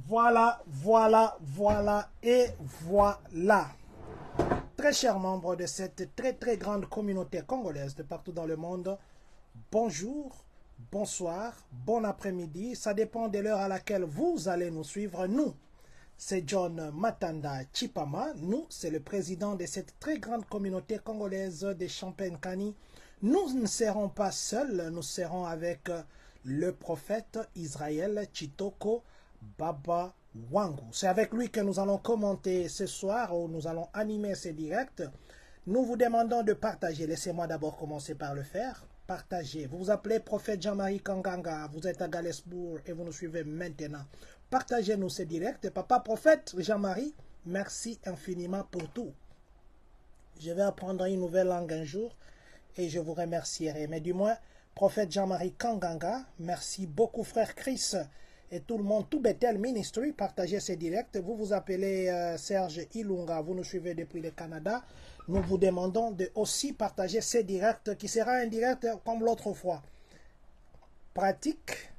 Voilà, voilà, voilà et voilà. Très chers membres de cette très grande communauté congolaise de partout dans le monde, bonjour, bonsoir, bon après-midi. Ça dépend de l'heure à laquelle vous allez nous suivre. Nous, c'est John Matanda Chipama. Nous, c'est le président de cette très grande communauté congolaise de Champagne-Kani. Nous ne serons pas seuls, nous serons avec le prophète Israël Chitoko Baba Wangu. C'est avec lui que nous allons commenter ce soir, où nous allons animer ces directs. Nous vous demandons de partager. Laissez-moi d'abord commencer par le faire. Partagez. Vous vous appelez prophète Jean-Marie Kanganga. Vous êtes à Galesbourg et vous nous suivez maintenant. Partagez-nous ces directs. Papa prophète Jean-Marie, merci infiniment pour tout. Je vais apprendre une nouvelle langue un jour et je vous remercierai. Mais du moins, prophète Jean-Marie Kanganga, merci beaucoup frère Chris et tout le monde, tout Bethel Ministry, partagez ces directs. Vous vous appelez Serge Ilunga, vous nous suivez depuis le Canada. Nous vous demandons de aussi partager ces directs qui sera un direct comme l'autre fois. Pratique,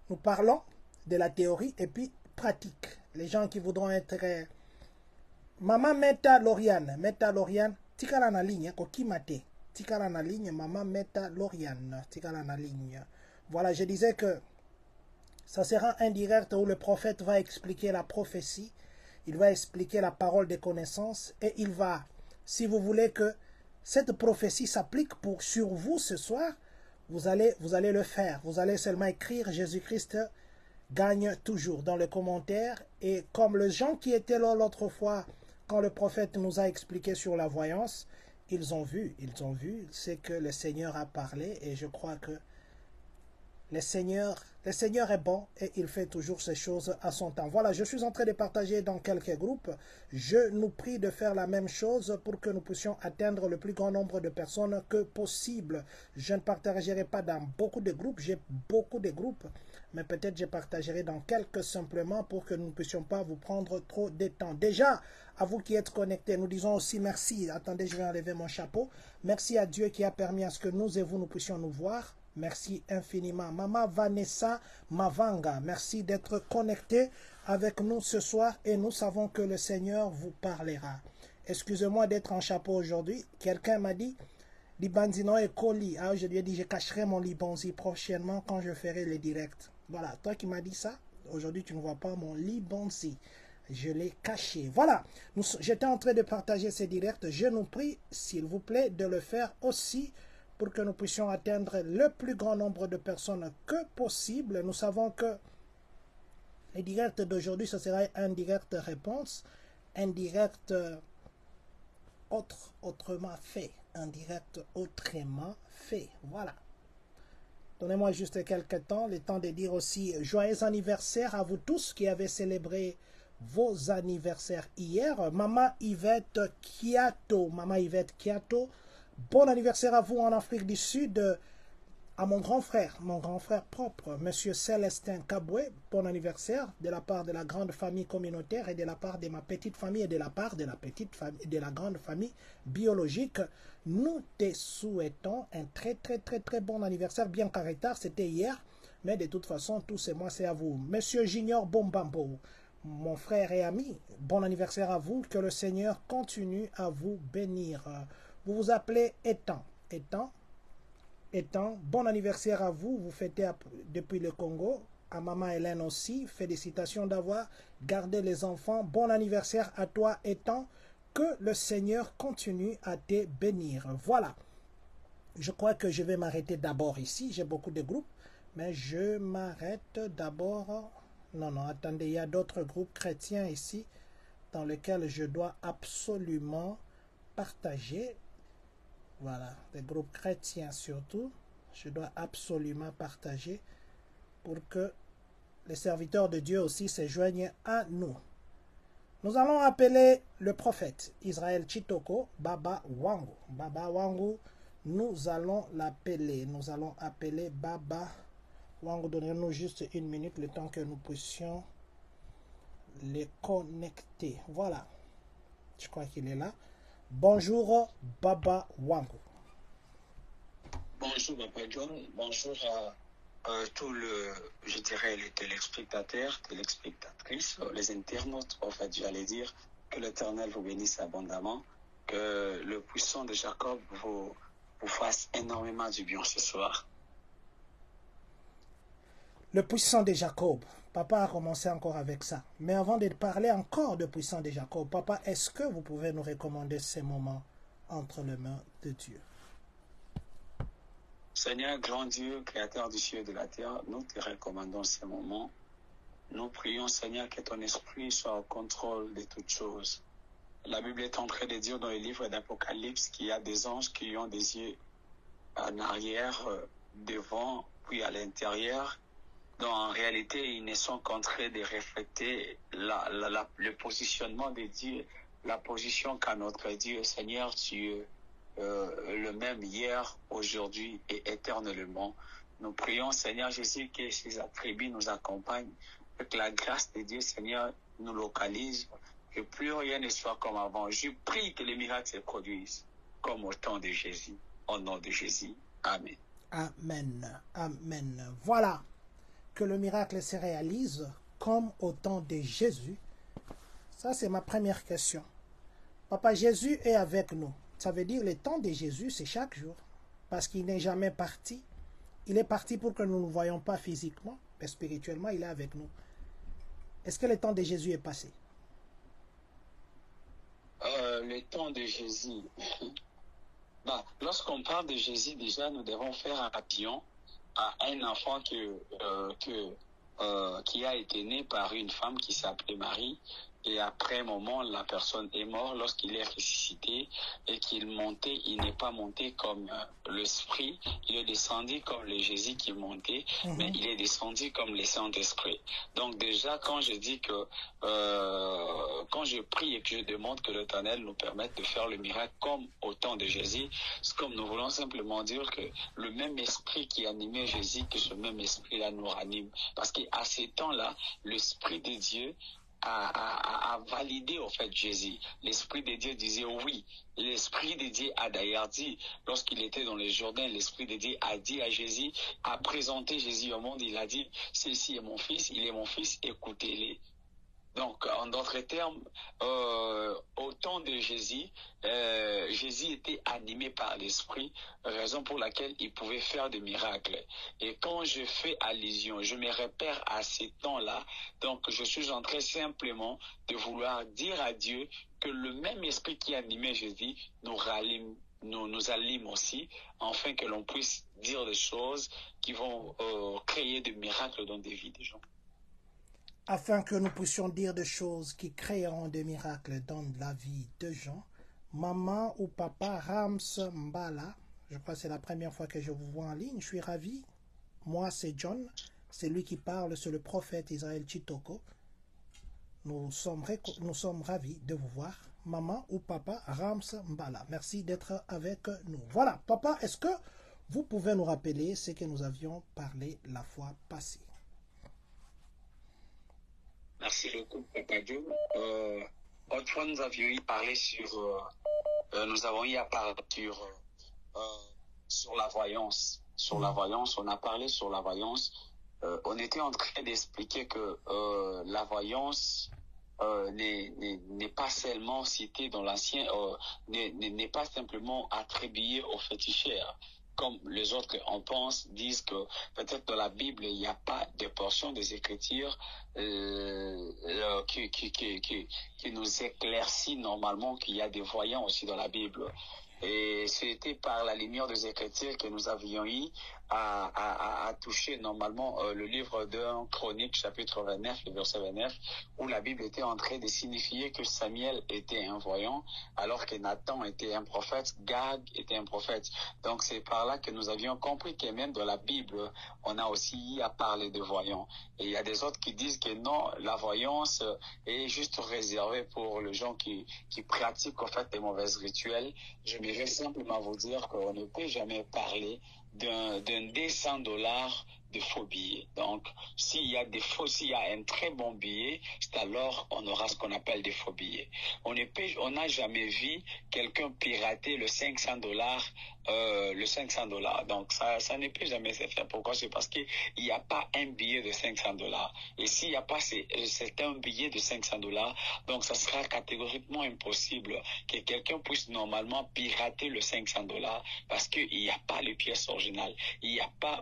nous parlons de la théorie et puis pratique. Les gens qui voudront être... Maman Meta Loriane, tikala na ligne, kokimate. Tikala na ligne, maman Meta Loriane, tikala na ligne. Voilà, je disais que ça sera un direct où le prophète va expliquer la prophétie, il va expliquer la parole de connaissance et il va, si vous voulez que cette prophétie s'applique sur vous ce soir, vous allez le faire. Vous allez seulement écrire Jésus-Christ gagne toujours dans les commentaires. Et comme les gens qui étaient là l'autre fois, quand le prophète nous a expliqué sur la voyance, ils ont vu, c'est que le Seigneur a parlé et je crois que le Seigneur est bon et il fait toujours ces choses à son temps. Voilà, je suis en train de partager dans quelques groupes. Je nous prie de faire la même chose pour que nous puissions atteindre le plus grand nombre de personnes que possible. Je ne partagerai pas dans beaucoup de groupes, j'ai beaucoup de groupes, mais peut-être je partagerai dans quelques simplement pour que nous ne puissions pas vous prendre trop de temps. Déjà, à vous qui êtes connectés, nous disons aussi merci. Attendez, je vais enlever mon chapeau. Merci à Dieu qui a permis à ce que nous et vous, nous puissions nous voir. Merci infiniment. Maman Vanessa Mavanga, merci d'être connecté avec nous ce soir et nous savons que le Seigneur vous parlera. Excusez-moi d'être en chapeau aujourd'hui. Quelqu'un m'a dit, Libanzino et Koli. Ah, je lui ai dit, je cacherai mon Libanzi prochainement quand je ferai les directs. Voilà, toi qui m'as dit ça, aujourd'hui tu ne vois pas mon Libanzi. Je l'ai caché. Voilà, j'étais en train de partager ces directs. Je nous prie, s'il vous plaît, de le faire aussi pour que nous puissions atteindre le plus grand nombre de personnes que possible. Nous savons que les directs d'aujourd'hui, ce sera un direct réponse, un direct autrement fait, un direct autrement fait. Voilà. Donnez-moi juste quelques temps, le temps de dire aussi joyeux anniversaire à vous tous qui avez célébré vos anniversaires hier. Maman Yvette Kiato, bon anniversaire à vous en Afrique du Sud, à mon grand frère propre, Monsieur Célestin Kaboué, bon anniversaire de la part de la grande famille communautaire et de la part de ma petite famille et de la part de la petite famille, de la grande famille biologique. Nous te souhaitons un très bon anniversaire, bien qu'en retard, c'était hier, mais de toute façon, tous ces mois, c'est à vous. Monsieur Junior Bombambo, mon frère et ami, bon anniversaire à vous, que le Seigneur continue à vous bénir. Vous vous appelez Étant, bon anniversaire à vous, vous fêtez depuis le Congo, à maman Hélène aussi, félicitations d'avoir gardé les enfants, bon anniversaire à toi Étant, que le Seigneur continue à te bénir. Voilà, je crois que je vais m'arrêter d'abord ici, j'ai beaucoup de groupes, mais je m'arrête d'abord, non, attendez, il y a d'autres groupes chrétiens ici, dans lesquels je dois absolument partager. Voilà, des groupes chrétiens surtout, je dois absolument partager pour que les serviteurs de Dieu aussi se joignent à nous. Nous allons appeler le prophète Israël Chitoko Baba Wangu. Baba Wangu, nous allons l'appeler. Nous allons appeler Baba Wangu. Donnez-nous juste une minute, le temps que nous puissions les connecter. Voilà, je crois qu'il est là. Bonjour Baba Wangu. Bonjour Papa John, bonjour à je dirais, les téléspectateurs, téléspectatrices, les internautes, en fait, j'allais dire, que l'Éternel vous bénisse abondamment, que le puissant de Jacob vous fasse énormément du bien ce soir. Le puissant de Jacob. Papa a commencé encore avec ça. Mais avant de parler encore de puissant de Jacob, papa, est-ce que vous pouvez nous recommander ces moments entre les mains de Dieu? Seigneur, grand Dieu, créateur du ciel et de la terre, nous te recommandons ces moments. Nous prions, Seigneur, que ton esprit soit au contrôle de toutes choses. La Bible est en train de dire dans le livre d'Apocalypse qu'il y a des anges qui ont des yeux en arrière, devant, puis à l'intérieur. Donc, en réalité, ils ne sont qu'en train de refléter le positionnement de Dieu, la position qu'a notre Dieu. Seigneur, tu es le même hier, aujourd'hui et éternellement. Nous prions, Seigneur Jésus, que ces attributs nous accompagnent, que la grâce de Dieu, Seigneur, nous localise, que plus rien ne soit comme avant. Je prie que les miracles se produisent, comme au temps de Jésus. Au nom de Jésus. Amen. Amen. Amen. Voilà. Que le miracle se réalise comme au temps de Jésus. Ça, c'est ma première question. Papa, Jésus est avec nous. Ça veut dire le temps de Jésus, c'est chaque jour. Parce qu'il n'est jamais parti. Il est parti pour que nous ne nous voyions pas physiquement, mais spirituellement, il est avec nous. Est-ce que le temps de Jésus est passé? Le temps de Jésus. Lorsqu'on parle de Jésus, déjà, nous devons faire attention à un enfant qui a été né par une femme qui s'appelait Marie. Et après un moment, la personne est morte. Lorsqu'il est ressuscité et qu'il montait, il n'est pas monté comme l'Esprit. Il est descendu comme le Jésus qui montait, mais il est descendu comme le Saint-Esprit. Donc déjà, quand je dis que, quand je prie et que je demande que l'Éternel nous permette de faire le miracle comme au temps de Jésus, c'est comme nous voulons simplement dire que le même esprit qui animait Jésus, que ce même esprit-là nous ranime. Parce qu'à ces temps-là, l'Esprit de Dieu a validé au fait Jésus. L'Esprit de Dieu disait oui. L'Esprit de Dieu a d'ailleurs dit, lorsqu'il était dans le Jourdain, l'Esprit de Dieu a dit à Jésus, a présenté Jésus au monde, il a dit, ceci est mon fils, il est mon fils, écoutez-le. Donc, en d'autres termes, au temps de Jésus, Jésus était animé par l'Esprit, raison pour laquelle il pouvait faire des miracles. Et quand je fais allusion, je me repère à ces temps-là, donc je suis en train simplement de vouloir dire à Dieu que le même Esprit qui animait Jésus nous allume aussi, afin que l'on puisse dire des choses qui vont créer des miracles dans des vies des gens. Afin que nous puissions dire des choses qui créeront des miracles dans la vie de gens, maman ou papa Rams Mbala, je crois que c'est la première fois que je vous vois en ligne, je suis ravi. Moi, c'est John, c'est lui qui parle, c'est le prophète Israël Chitoko. Nous sommes ravis de vous voir, maman ou papa Rams Mbala. Merci d'être avec nous. Voilà, papa, est-ce que vous pouvez nous rappeler ce que nous avions parlé la fois passée? Merci beaucoup, Papa Dieu. Autrefois, nous avions eu parlé nous avons eu à parler sur la voyance. Sur la voyance, on a parlé sur la voyance. On était en train d'expliquer que la voyance n'est pas seulement citée dans l'Ancien, n'est pas simplement attribuée aux féticheurs. Comme les autres, on pense, disent que peut-être dans la Bible, il n'y a pas de portion des Écritures qui nous éclaircit normalement qu'il y a des voyants aussi dans la Bible. Et c'était par la lumière des Écritures que nous avions eu à toucher normalement le livre d'un Chronique, chapitre 29, le verset 29, où la Bible était en train de signifier que Samuel était un voyant, alors que Nathan était un prophète, Gad était un prophète. Donc c'est par là que nous avions compris que même dans la Bible, on a aussi eu à parler de voyants. Et il y a des autres qui disent que non, la voyance est juste réservée pour les gens qui pratiquent en fait des mauvais rituels. Je vais simplement vous dire qu'on ne peut jamais parler d'un $200 de faux billets. Donc, s'il y a un très bon billet, c'est alors on aura ce qu'on appelle des faux billets. On n'a jamais vu quelqu'un pirater le 500 $, le 500 $. Donc, ça ne peut jamais se faire. Pourquoi? C'est parce qu'il n'y a pas un billet de 500 $. Et s'il n'y a pas un billet de 500 $, donc ça sera catégoriquement impossible que quelqu'un puisse normalement pirater le 500 $ parce qu'il n'y a pas les pièces originales. Il n'y a pas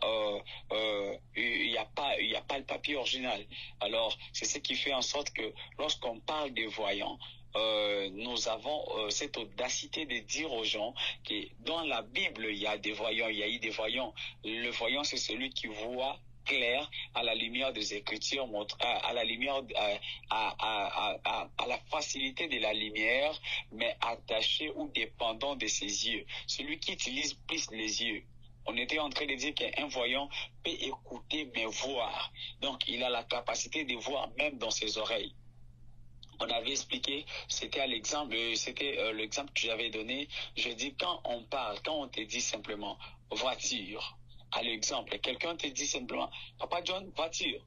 le papier original. Alors, c'est ce qui fait en sorte que lorsqu'on parle des voyants, nous avons cette audacité de dire aux gens que dans la Bible, il y a des voyants, il y a eu des voyants. Le voyant, c'est celui qui voit clair à la lumière des Écritures, à la lumière, à la facilité de la lumière, mais attaché ou dépendant de ses yeux. Celui qui utilise plus les yeux. On était en train de dire qu'un voyant peut écouter mais voir. Donc, il a la capacité de voir même dans ses oreilles. On avait expliqué, c'était l'exemple que j'avais donné. Je dis quand on te dit simplement voiture, à l'exemple, quelqu'un te dit simplement Papa John, voiture.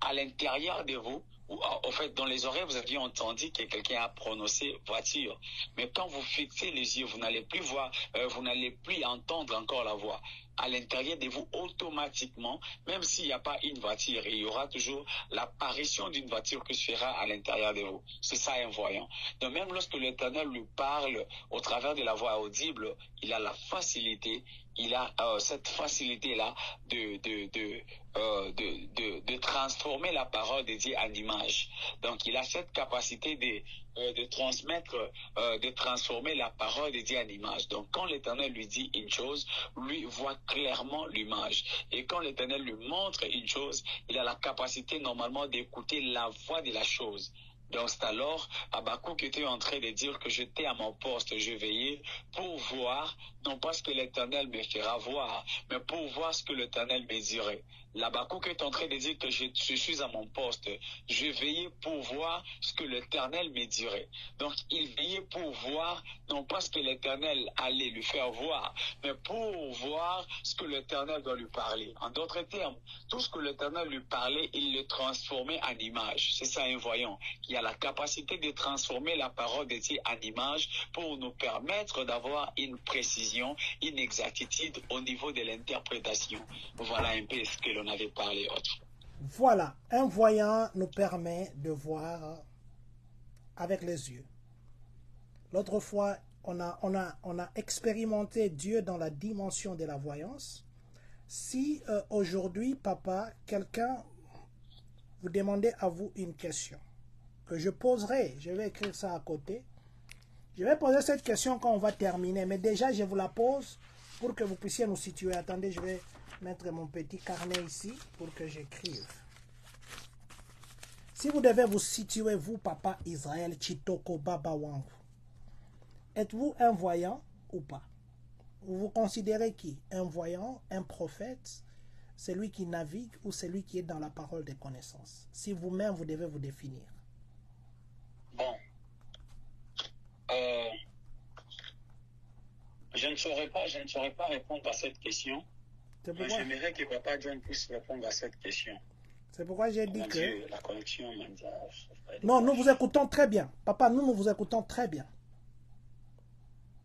À l'intérieur de vous, en fait, dans les oreilles, vous aviez entendu que quelqu'un a prononcé voiture. Mais quand vous fixez les yeux, vous n'allez plus voir, vous n'allez plus entendre encore la voix. À l'intérieur de vous, automatiquement, même s'il n'y a pas une voiture, il y aura toujours l'apparition d'une voiture qui se fera à l'intérieur de vous. C'est ça un voyant. Donc même lorsque l'Éternel lui parle au travers de la voix audible, il a la facilité, il a cette facilité-là de transformer la parole de Dieu en image. Donc il a cette capacité de transmettre, de transformer la parole de Dieu en image. Donc quand l'Éternel lui dit une chose, lui voit clairement l'image. Et quand l'Éternel lui montre une chose, il a la capacité normalement d'écouter la voix de la chose. Donc c'est alors Habakkuk était en train de dire que j'étais à mon poste, je veillais pour voir, non pas ce que l'Éternel me fera voir, mais pour voir ce que l'Éternel me dirait. Habakkuk est en train de dire que je suis à mon poste, je veillais pour voir ce que l'Éternel me dirait. Donc il veillait pour voir, non pas ce que l'Éternel allait lui faire voir, mais pour voir ce que l'Éternel doit lui parler. En d'autres termes, tout ce que l'Éternel lui parlait, il le transformait en image. C'est ça un voyant, qui a la capacité de transformer la parole de Dieu en image pour nous permettre d'avoir une précision, une exactitude au niveau de l'interprétation. Voilà un peu ce que l'on avait parlé autre. Voilà, un voyant nous permet de voir avec les yeux. L'autre fois, on a expérimenté Dieu dans la dimension de la voyance. Si aujourd'hui, papa, quelqu'un vous demandait à vous une question, que je poserai, je vais écrire ça à côté. Je vais poser cette question quand on va terminer, mais déjà je vous la pose pour que vous puissiez nous situer. Attendez, je vais mettre mon petit carnet ici pour que j'écrive. Si vous devez vous situer, vous, papa Israël, Chitoko, Baba Wangu, êtes-vous un voyant ou pas? Vous vous considérez qui? Un voyant, un prophète, celui qui navigue ou celui qui est dans la parole des connaissances? Si vous-même, vous devez vous définir. Bon. Je ne saurais pas répondre à cette question. J'aimerais que Papa John puisse répondre à cette question. C'est pourquoi j'ai dit que... Dieu, la connexion mondiale. Non, nous vous écoutons très bien. Papa, nous vous écoutons très bien.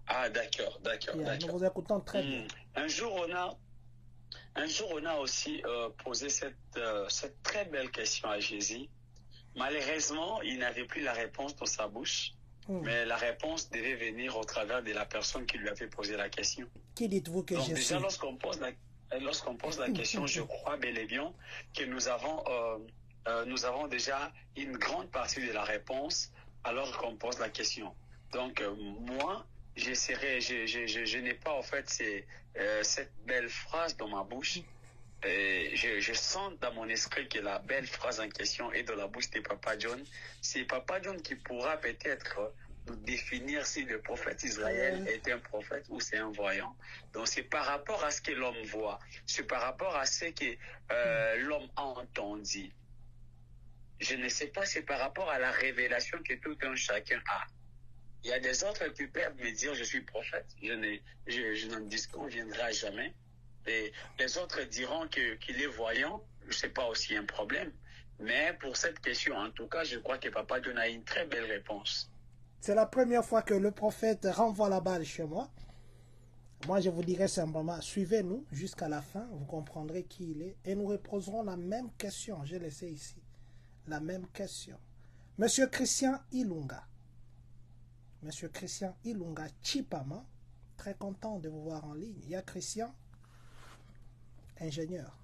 Ah, d'accord. Nous vous écoutons très bien. Un jour, on a aussi posé cette très belle question à Jésus. Malheureusement, il n'avait plus la réponse dans sa bouche, mais la réponse devait venir au travers de la personne qui lui avait posé la question. Qui dites-vous que je suis? Déjà, lorsqu'on pose la question, je crois bel et bien que nous avons déjà une grande partie de la réponse alors qu'on pose la question. Donc, moi, je n'ai pas en fait cette belle phrase dans ma bouche. Et je sens dans mon esprit que la belle phrase en question est dans la bouche de Papa John. C'est Papa John qui pourra peut-être nous définir si le prophète Israël est un prophète ou c'est un voyant. Donc c'est par rapport à ce que l'homme voit, c'est par rapport à ce que l'homme a entendu. Je ne sais pas, c'est par rapport à la révélation que tout un chacun a. Il y a des autres qui peuvent me dire je suis prophète. Je n'en disconviendrai jamais. Les autres diront qu'il est voyant, ce n'est pas aussi un problème. Mais pour cette question, en tout cas, je crois que Papa John a une très belle réponse. C'est la première fois que le prophète renvoie la balle chez moi. Moi, je vous dirai simplement, suivez-nous jusqu'à la fin, vous comprendrez qui il est, et nous reposerons la même question, j'ai laissé ici, la même question. Monsieur Christian Ilunga, Monsieur Christian Ilunga Chipama, très content de vous voir en ligne. Il y a Christian, ingénieur,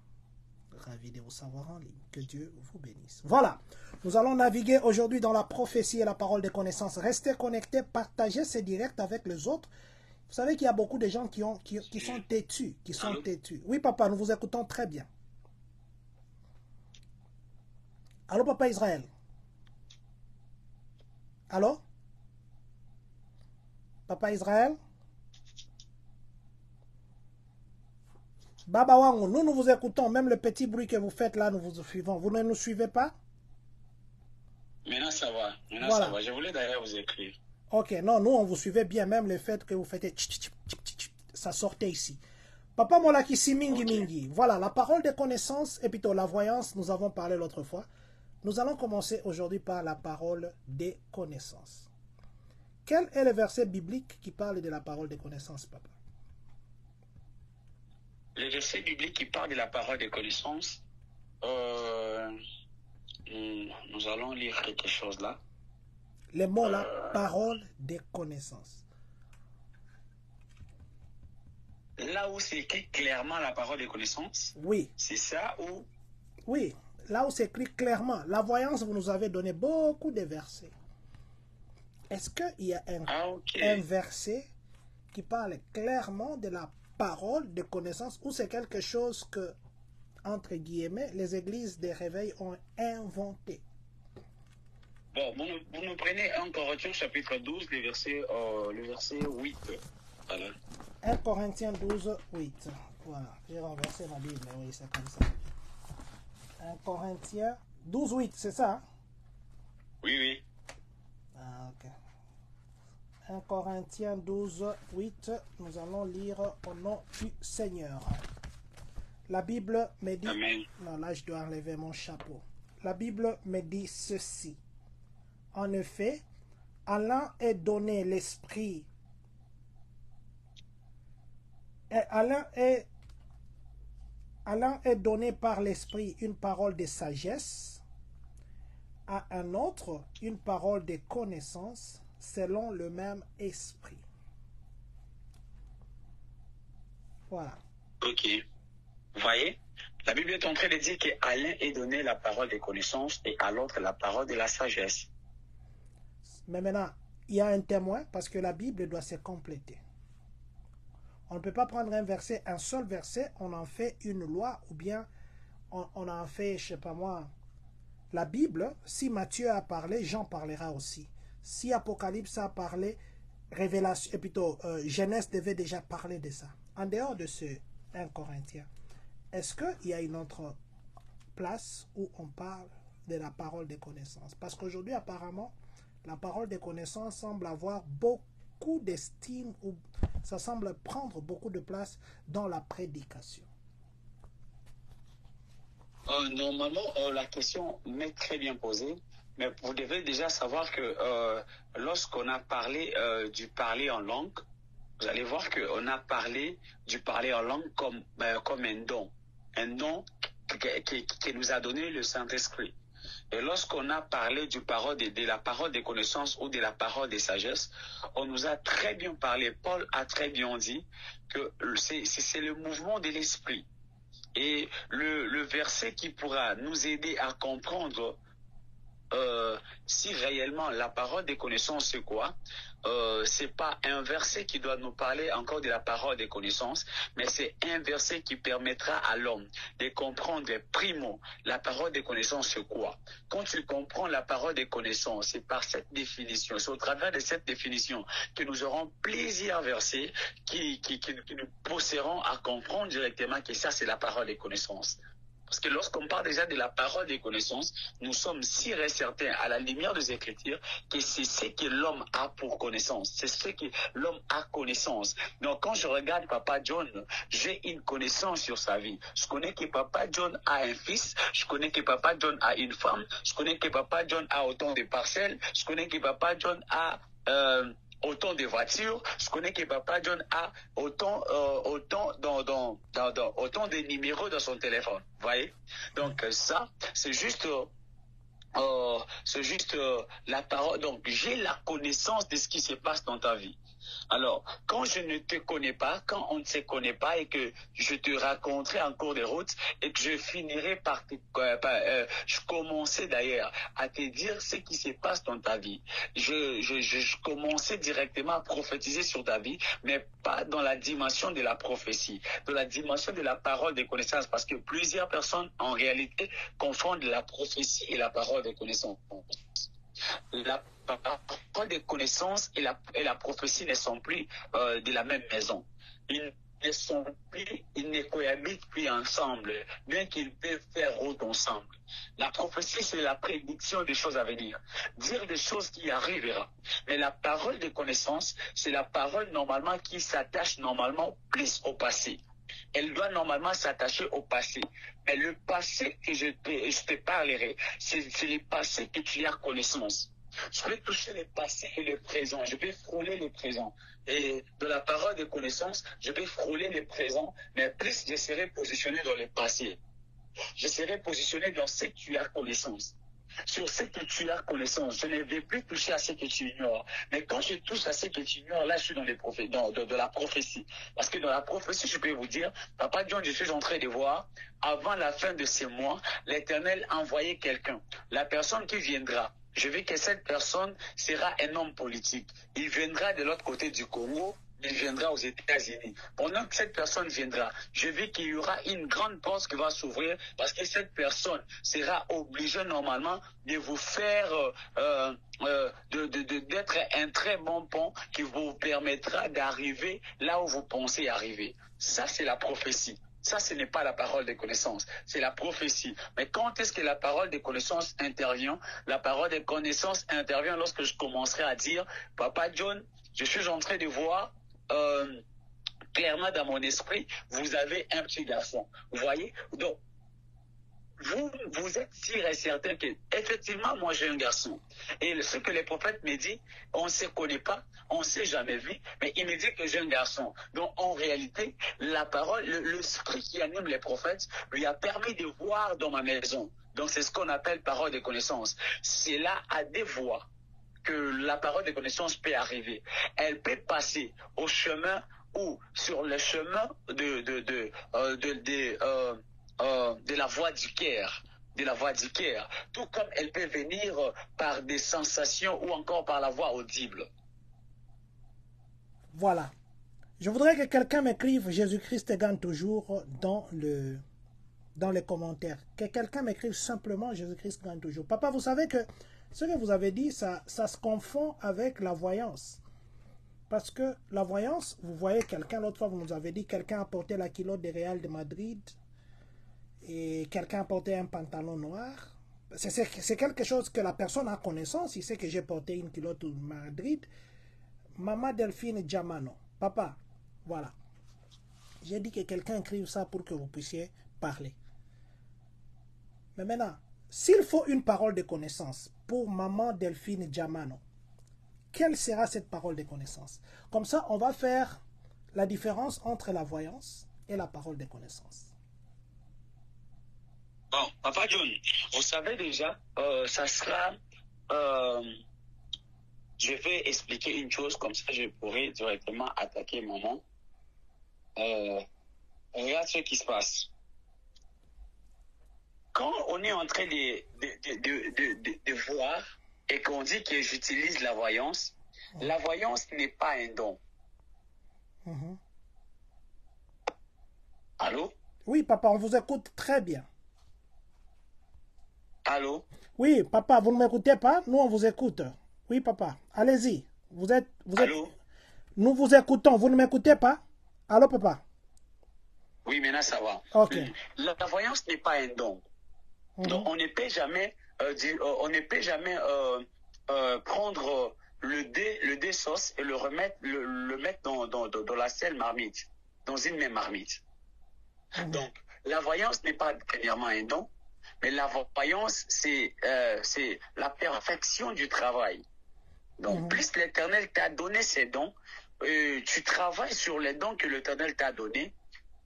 ravi de vous savoir en ligne. Que Dieu vous bénisse. Voilà, nous allons naviguer aujourd'hui dans la prophétie et la parole des connaissances. Restez connectés, partagez ces directs avec les autres. Vous savez qu'il y a beaucoup de gens qui sont têtus, têtus. Oui, papa, nous vous écoutons très bien. Allô, papa Israël? Allô? Papa Israël? Baba Wango, nous vous écoutons. Même le petit bruit que vous faites là, nous vous suivons. Vous ne nous suivez pas? Maintenant, ça va. Maintenant, voilà. Ça va. Je voulais d'ailleurs vous écrire. Ok, non, nous, on vous suivait bien. Même le fait que vous faites... Ça sortait ici. Papa Molakisi Mingi Mingi. Voilà, la parole des connaissances et plutôt la voyance, nous avons parlé l'autre fois. Nous allons commencer aujourd'hui par la parole des connaissances. Quel est le verset biblique qui parle de la parole des connaissances, papa? Le verset biblique qui parle de la parole des connaissances, nous allons lire quelque chose là. Les mots là, parole des connaissances. Là où c'est écrit clairement la parole des connaissances. Oui. C'est ça ou? Oui, là où c'est écrit clairement. La voyance, vous nous avez donné beaucoup de versets. Est-ce qu'il y a un verset qui parle clairement de la parole de connaissance ou c'est quelque chose que, entre guillemets, les églises des réveils ont inventé? Bon, vous nous prenez 1 Corinthiens chapitre 12, le verset 8. Voilà. 1 Corinthiens 12, 8. Voilà, j'ai renversé ma Bible, mais oui, c'est comme ça. 1 Corinthiens 12, 8, c'est ça? Hein? Oui, oui. Ah, ok. 1 Corinthiens 12, 8, nous allons lire au nom du Seigneur. La Bible me dit... Amen. Non, là, je dois enlever mon chapeau. La Bible me dit ceci. En effet, Alain est donné l'esprit. Alain est donné par l'esprit une parole de sagesse, à un autre une parole de connaissance, selon le même esprit. Voilà. Ok. Vous voyez, la Bible est en train de dire qu'à l'un est donné la parole des connaissances et à l'autre la parole de la sagesse. Mais maintenant, il y a un témoin parce que la Bible doit se compléter. On ne peut pas prendre un verset, un seul verset, on en fait une loi ou bien on en fait, je ne sais pas moi, la Bible, si Matthieu a parlé, Jean parlera aussi. Si Apocalypse a parlé, Révélation, et plutôt Genèse devait déjà parler de ça. En dehors de ce 1 Corinthiens, est-ce qu'il y a une autre place où on parle de la parole des connaissances? Parce qu'aujourd'hui, apparemment, la parole des connaissances semble avoir beaucoup d'estime ou ça semble prendre beaucoup de place dans la prédication. Normalement, la question m'est très bien posée, mais vous devez déjà savoir que lorsqu'on a parlé du parler en langue, vous allez voir qu'on a parlé du parler en langue comme un don qui nous a donné le Saint-Esprit. Et lorsqu'on a parlé de la parole des connaissances ou de la parole des sagesses, on nous a très bien parlé. Paul a très bien dit que c'est le mouvement de l'esprit. Et le verset qui pourra nous aider à comprendre si réellement la parole des connaissances c'est quoi, c'est pas un verset qui doit nous parler encore de la parole des connaissances, mais c'est un verset qui permettra à l'homme de comprendre primo la parole des connaissances c'est quoi. Quand tu comprends la parole des connaissances, c'est par cette définition, c'est au travers de cette définition que nous aurons plusieurs versets qui nous pousseront à comprendre directement que ça c'est la parole des connaissances. Parce que lorsqu'on parle déjà de la parole des connaissances, nous sommes sûrs et certains, à la lumière des Écritures, que c'est ce que l'homme a pour connaissance. C'est ce que l'homme a connaissance. Donc, quand je regarde Papa John, j'ai une connaissance sur sa vie. Je connais que Papa John a un fils. Je connais que Papa John a une femme. Je connais que Papa John a autant de parcelles. Je connais que Papa John a... autant de voitures, je connais que Papa John a autant de numéros dans son téléphone, vous voyez. Donc ça, c'est juste la parole. Donc j'ai la connaissance de ce qui se passe dans ta vie. Alors, quand je ne te connais pas, quand on ne se connaît pas et que je te raconterai en cours de route et que je finirai par je commençais d'ailleurs à te dire ce qui se passe dans ta vie. Je commençais directement à prophétiser sur ta vie, mais pas dans la dimension de la prophétie, dans la dimension de la parole des connaissances, parce que plusieurs personnes en réalité confondent la prophétie et la parole des connaissances. La parole des connaissances et la prophétie ne sont plus de la même maison. Ils ne cohabitent plus ensemble, bien qu'ils peuvent faire route ensemble. La prophétie, c'est la prédiction des choses à venir, dire des choses qui arriveront. Mais la parole des connaissances, c'est la parole normalement qui s'attache normalement plus au passé. Elle doit normalement s'attacher au passé. Mais le passé que je te parlerai, c'est le passé que tu as connaissance. Je vais toucher le passé et le présent. Je vais frôler le présent. Et de la parole de connaissance, je vais frôler le présent, mais plus je serai positionné dans le passé. Je serai positionné dans ce que tu as connaissance. Sur ce que tu as connaissance, je ne vais plus toucher à ce que tu ignores. Mais quand je touche à ce que tu ignores, là, je suis dans la prophétie. Parce que dans la prophétie, je peux vous dire, Papa John, je suis en train de voir, avant la fin de ces mois, l'Éternel a envoyé quelqu'un. La personne qui viendra, je veux que cette personne sera un homme politique. Il viendra de l'autre côté du Congo. Il viendra aux États-Unis. Pendant que cette personne viendra, je veux qu'il y aura une grande porte qui va s'ouvrir parce que cette personne sera obligée normalement de vous faire, d'être un très bon pont qui vous permettra d'arriver là où vous pensez arriver. Ça, c'est la prophétie. Ça, ce n'est pas la parole des connaissances, c'est la prophétie. Mais quand est-ce que la parole des connaissances intervient? La parole des connaissances intervient lorsque je commencerai à dire, Papa John, je suis en train de voir clairement dans mon esprit, vous avez un petit garçon. Vous voyez? Donc, vous êtes sûr et certain que, effectivement, moi j'ai un garçon. Et ce que les prophètes me disent, on ne se connaît pas, on ne s'est jamais vu, mais il me dit que j'ai un garçon. Donc, en réalité, la parole, l'esprit qui anime les prophètes lui a permis de voir dans ma maison. Donc, c'est ce qu'on appelle parole de connaissance. C'est là à des voies que la parole de connaissance peut arriver. Elle peut passer au chemin ou sur le chemin de la voie du cœur, tout comme elle peut venir par des sensations ou encore par la voix audible. Voilà. Je voudrais que quelqu'un m'écrive Jésus-Christ gagne toujours dans les commentaires. Que quelqu'un m'écrive simplement Jésus-Christ gagne toujours. Papa, vous savez que ce que vous avez dit, ça se confond avec la voyance. Parce que la voyance, vous voyez quelqu'un, l'autre fois vous nous avez dit, quelqu'un a porté la culotte de Real de Madrid et quelqu'un a porté un pantalon noir. C'est quelque chose que la personne a connaissance. Il sait que j'ai porté une culotte de Madrid. Maman Delphine Diamano. Papa, voilà. J'ai dit que quelqu'un écrive ça pour que vous puissiez parler. Mais maintenant, s'il faut une parole de connaissance pour maman Delphine Diamano, quelle sera cette parole de connaissance? Comme ça, on va faire la différence entre la voyance et la parole de connaissance. Bon, Papa John, vous savez déjà, ça sera... je vais expliquer une chose, comme ça je pourrai directement attaquer maman. Regarde ce qui se passe. Quand on est en train de voir et qu'on dit que j'utilise la voyance n'est pas un don. Allô? Oui, papa, on vous écoute très bien. Allô? Oui, papa, vous ne m'écoutez pas? Nous, on vous écoute. Oui, papa, allez-y. Allô? Nous vous écoutons. Vous ne m'écoutez pas? Allô, papa? Oui, maintenant ça va. Ok. La voyance n'est pas un don. Donc, on ne peut jamais, prendre le dé sauce et le mettre dans la seule marmite, dans une même marmite. Donc, la voyance n'est pas premièrement un don, mais la voyance, c'est la perfection du travail. Donc, plus l'Éternel t'a donné ses dons, tu travailles sur les dons que l'Éternel t'a donnés,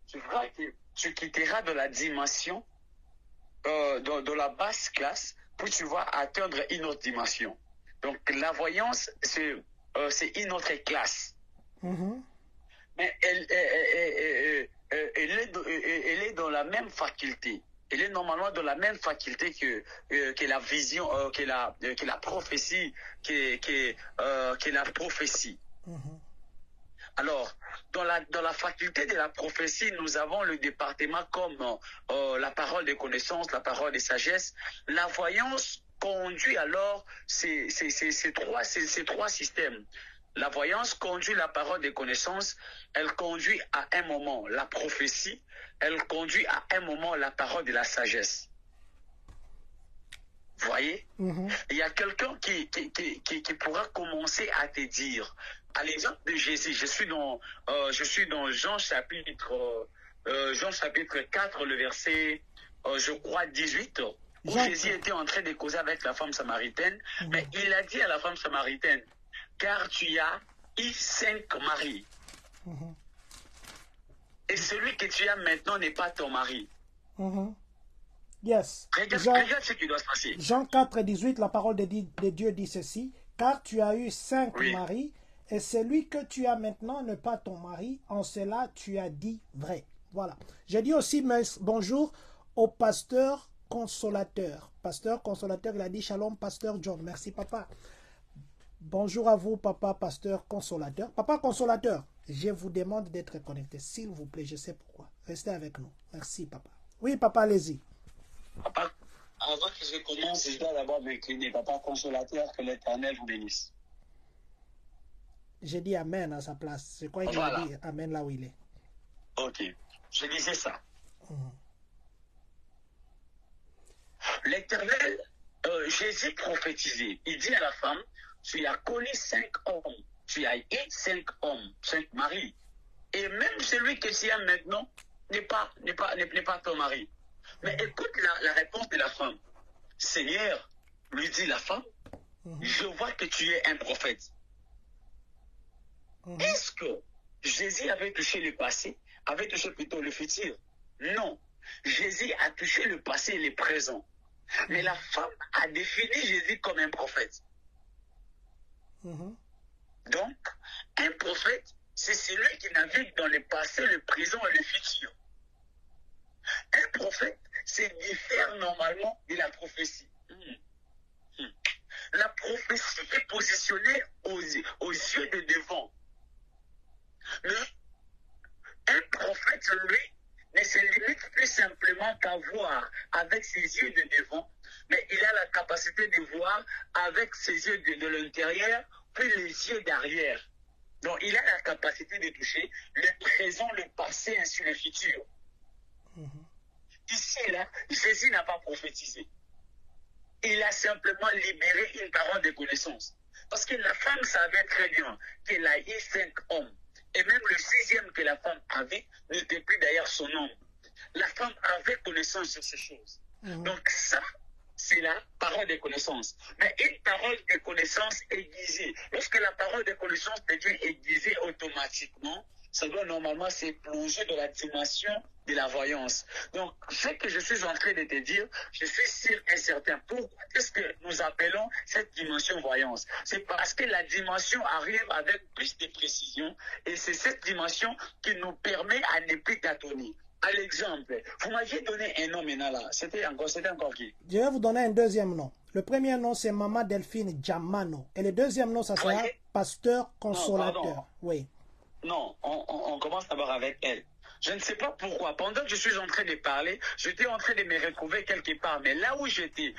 tu verras que tu quitteras de la dimension, de la basse classe, pour tu vas atteindre une autre dimension. Donc, la voyance, c'est une autre classe. Mais elle est dans la même faculté. Elle est normalement dans la même faculté que la vision, que la prophétie, que la prophétie. Alors, dans la faculté de la prophétie, nous avons le département comme la parole de connaissance, la parole de sagesse. La voyance conduit alors ces trois systèmes. La voyance conduit la parole de connaissance, elle conduit à un moment la prophétie, elle conduit à un moment la parole de la sagesse. Vous voyez? Il y a quelqu'un qui pourra commencer à te dire, à l'exemple de Jésus, je suis dans Jean chapitre 4, le verset, je crois, 18, où Jésus était en train de causer avec la femme samaritaine, mais il a dit à la femme samaritaine, car tu as eu 5 maris. Et celui que tu as maintenant n'est pas ton mari. Yes. Regarde ce qui doit se passer. Jean 4, 18, la parole de Dieu dit ceci. Car tu as eu 5 maris, et celui que tu as maintenant n'est pas ton mari. En cela, tu as dit vrai. Voilà. J'ai dit aussi bonjour au pasteur consolateur. Pasteur consolateur, il a dit shalom, pasteur John. Merci, papa. Bonjour à vous, papa, pasteur consolateur. Papa consolateur, je vous demande d'être connecté, s'il vous plaît. Je sais pourquoi. Restez avec nous. Merci, papa. Oui, papa, allez-y. Papa, avant que je commence, je dois d'abord m'incliner. Papa consolateur, que l'Éternel vous bénisse. J'ai dit amen à sa place. C'est quoi qu'il a dit amen là où il est. Ok. Je disais ça. L'Éternel, Jésus prophétisait. Il dit à la femme, tu as connu 5 hommes. Tu as eu 5 hommes, 5 maris. Et même celui que tu as maintenant n'est pas ton mari. Mais écoute la réponse de la femme. Seigneur, lui dit la femme, je vois que tu es un prophète. Est-ce que Jésus avait touché le passé, avait touché plutôt le futur? Non. Jésus a touché le passé et le présent. Mais la femme a défini Jésus comme un prophète. Donc, un prophète, c'est celui qui navigue dans le passé, le présent et le futur. Un prophète, c'est diffère normalement de la prophétie. La prophétie est positionnée aux yeux de devant. Mais un prophète, lui, ne se limite plus simplement qu'à voir avec ses yeux de devant, mais il a la capacité de voir avec ses yeux de l'intérieur, puis les yeux derrière. Donc, il a la capacité de toucher le présent, le passé, ainsi le futur. Ici, là, Jésus n'a pas prophétisé. Il a simplement libéré une parole de connaissance. Parce que la femme savait très bien qu'elle a eu 5 hommes. Et même le 6e que la femme avait n'était plus d'ailleurs son homme. La femme avait connaissance de ces choses. Donc ça, c'est la parole de connaissance. Mais une parole de connaissance aiguisée. Lorsque la parole de connaissance devient aiguisée automatiquement, ça doit normalement se plonger dans la dimension de la voyance. Donc, ce que je suis en train de te dire, je suis sûr et certain. Pourquoi est-ce que nous appelons cette dimension voyance? C'est parce que la dimension arrive avec plus de précision et c'est cette dimension qui nous permet à ne plus tâtonner. À l'exemple, vous m'aviez donné un nom maintenant là. C'était encore qui? Je vais vous donner un deuxième nom. Le premier nom, c'est Maman Delphine Djamano. Et le deuxième nom, ça sera Pasteur Consolateur. Oui. Non, on commence d'abord avec elle. Je ne sais pas pourquoi. Pendant que je suis en train de parler, j'étais en train de me retrouver quelque part. Mais là où j'étais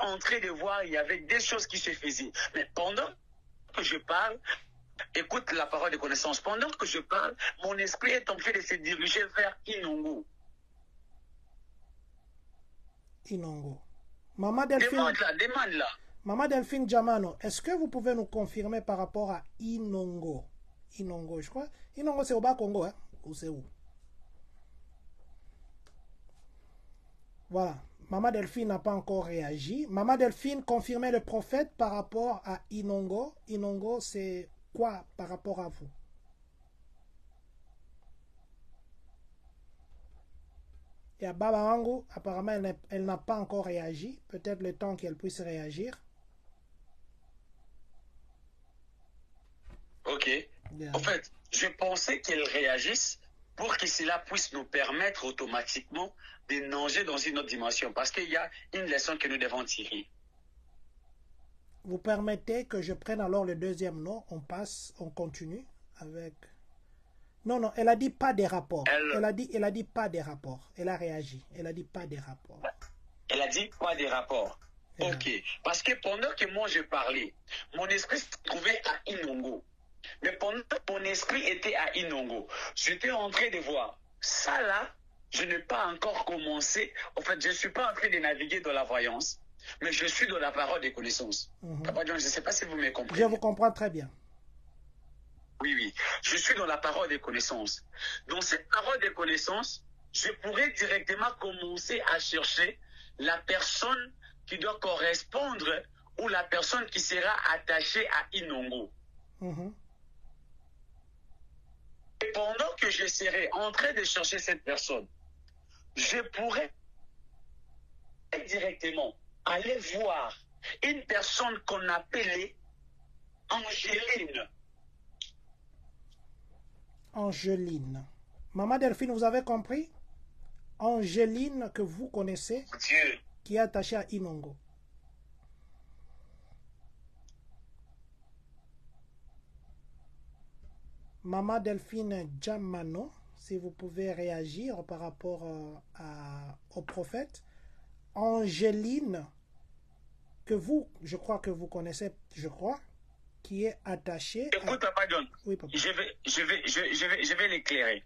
en train de voir, il y avait des choses qui se faisaient. Mais pendant que je parle, Écoute la parole de connaissance. Pendant que je parle, mon esprit est en train de se diriger vers Inongo. Inongo. Maman Delphine. Demande-la. Maman Delphine Jamano, est-ce que vous pouvez nous confirmer par rapport à Inongo? Inongo, je crois. Inongo, c'est au Bas-Congo, hein? Ou c'est où? Voilà. Maman Delphine n'a pas encore réagi. Maman Delphine confirmait le prophète par rapport à Inongo. Inongo, c'est quoi par rapport à vous? Et à Baba Wango, apparemment, elle n'a pas encore réagi. Peut-être le temps qu'elle puisse réagir. Ok. Yeah. En fait, je pensais qu'elle réagisse pour que cela puisse nous permettre automatiquement de nager dans une autre dimension. Parce qu'il y a une leçon que nous devons tirer. Vous permettez que je prenne alors le deuxième nom, on passe, on continue avec... Non, non, elle a dit pas des rapports. Elle a dit pas des rapports. Elle a réagi. Elle a dit pas des rapports. Elle a dit pas des rapports. Ok. Parce que pendant que moi je parlais, mon esprit se trouvait à Inongo. Mais pendant que mon esprit était à Inongo, j'étais en train de voir. Ça là, je n'ai pas encore commencé. En fait, je ne suis pas en train de naviguer dans la voyance, mais je suis dans la parole des connaissances. Papa John, je ne sais pas si vous me comprenez. Je vous comprends très bien. Oui, oui. Je suis dans la parole des connaissances. Dans cette parole des connaissances, je pourrais directement commencer à chercher la personne qui doit correspondre ou la personne qui sera attachée à Inongo. Et pendant que je serai en train de chercher cette personne, je pourrais directement aller voir une personne qu'on appelait Angéline. Angéline. Maman Delphine, vous avez compris? Angéline que vous connaissez, Dieu. Qui est attachée à Inongo. Maman Delphine Jamano, si vous pouvez réagir par rapport au prophète. Angéline, que vous, je crois que vous connaissez, qui est attachée... Écoute, Papa John, oui, papa. Je vais l'éclairer.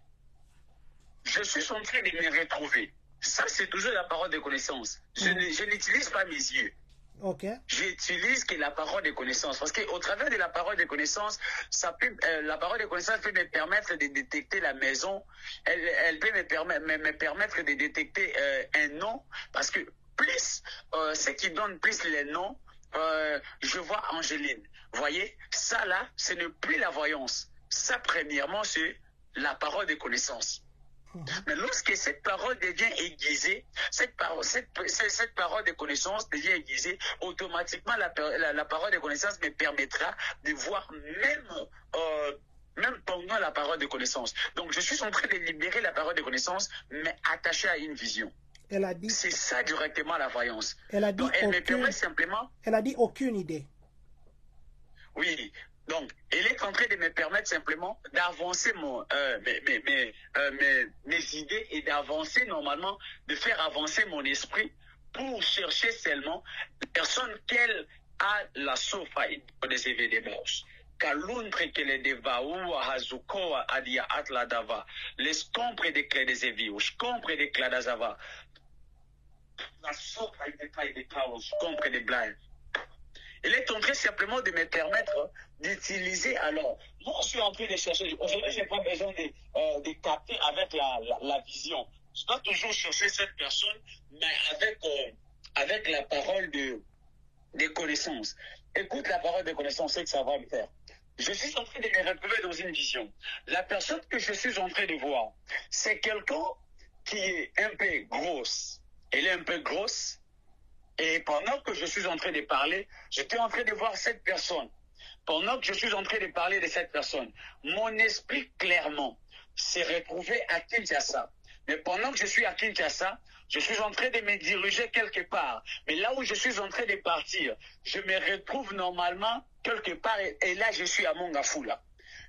Je suis en train de me retrouver. Ça, c'est toujours la parole de connaissance. Je n'utilise pas mes yeux. Okay. J'utilise que la parole de connaissance. Parce qu'au travers de la parole de connaissance, la parole de connaissance peut me permettre de détecter la maison. Elle peut me permettre de détecter un nom. Parce que plus, ce qui donne plus les noms, je vois Angéline. Voyez, ça là, ce n'est plus la voyance. Ça, premièrement, c'est la parole de connaissance. Mais lorsque cette parole devient aiguisée, cette parole de connaissance devient aiguisée, automatiquement la parole de connaissance me permettra de voir même pendant la parole de connaissance. Donc je suis en train de libérer la parole de connaissance, mais attachée à une vision. Elle a dit. C'est ça directement la voyance. Elle a dit. Donc, elle me permet simplement. Elle a dit aucune idée. Oui. Donc, elle est en train de me permettre simplement d'avancer mes idées et d'avancer normalement, de faire avancer mon esprit pour chercher seulement la personne qu'elle a la sofa des événements. Kalundre que le devaou hazukoa adia atla dava les compres de clés des évios compres de clés d'azava la sofa de chaos compres de blagues. Elle est en train simplement de me permettre d'utiliser. Alors, moi, je suis en train de chercher. Aujourd'hui, je n'ai pas besoin de capter avec la vision. Je dois toujours chercher cette personne, mais avec la parole de connaissance. Écoute la parole de connaissance, c'est que ça va le faire. Je suis en train de me retrouver dans une vision. La personne que je suis en train de voir, c'est quelqu'un qui est un peu grosse. Elle est un peu grosse. Et pendant que je suis en train de parler, j'étais en train de voir cette personne. Pendant que je suis en train de parler de cette personne, mon esprit clairement s'est retrouvé à Kinshasa. Mais pendant que je suis à Kinshasa, je suis en train de me diriger quelque part. Mais là où je suis en train de partir, je me retrouve normalement quelque part. Et là, je suis à Mongafula.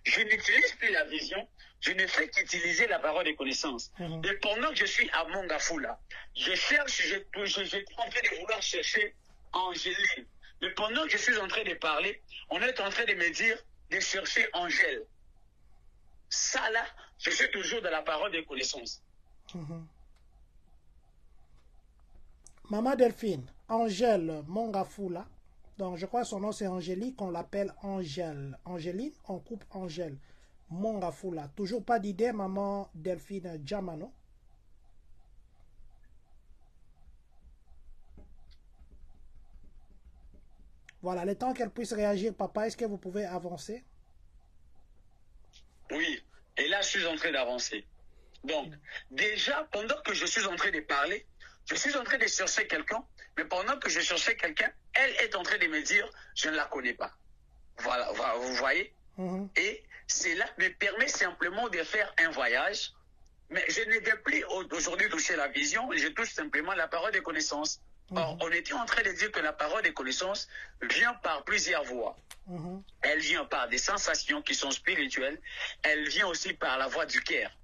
Je n'utilise plus la vision. Je ne fais qu'utiliser la parole de connaissance. Et pendant que je suis à Mongafula, je cherche, je suis en train de vouloir chercher Angéline. Mais pendant que je suis en train de parler, on est en train de me dire de chercher Angèle. Ça là, je suis toujours dans la parole des connaissances. Maman Delphine, Angèle Mongafula. Donc, je crois que son nom c'est Angélique, on l'appelle Angèle. Angéline, on coupe Angèle. Mongafula. Toujours pas d'idée, maman Delphine Djamano. Voilà, le temps qu'elle puisse réagir, papa, est-ce que vous pouvez avancer? Oui, et là, je suis en train d'avancer. Donc, déjà, pendant que je suis en train de parler, je suis en train de chercher quelqu'un, mais pendant que je cherchais quelqu'un, elle est en train de me dire, je ne la connais pas. Voilà, vous voyez? Et cela me permet simplement de faire un voyage, mais je ne vais plus aujourd'hui toucher la vision, je touche simplement la parole des connaissances. Or, on était en train de dire que la parole des connaissances vient par plusieurs voies. Elle vient par des sensations qui sont spirituelles, elle vient aussi par la voix du cœur.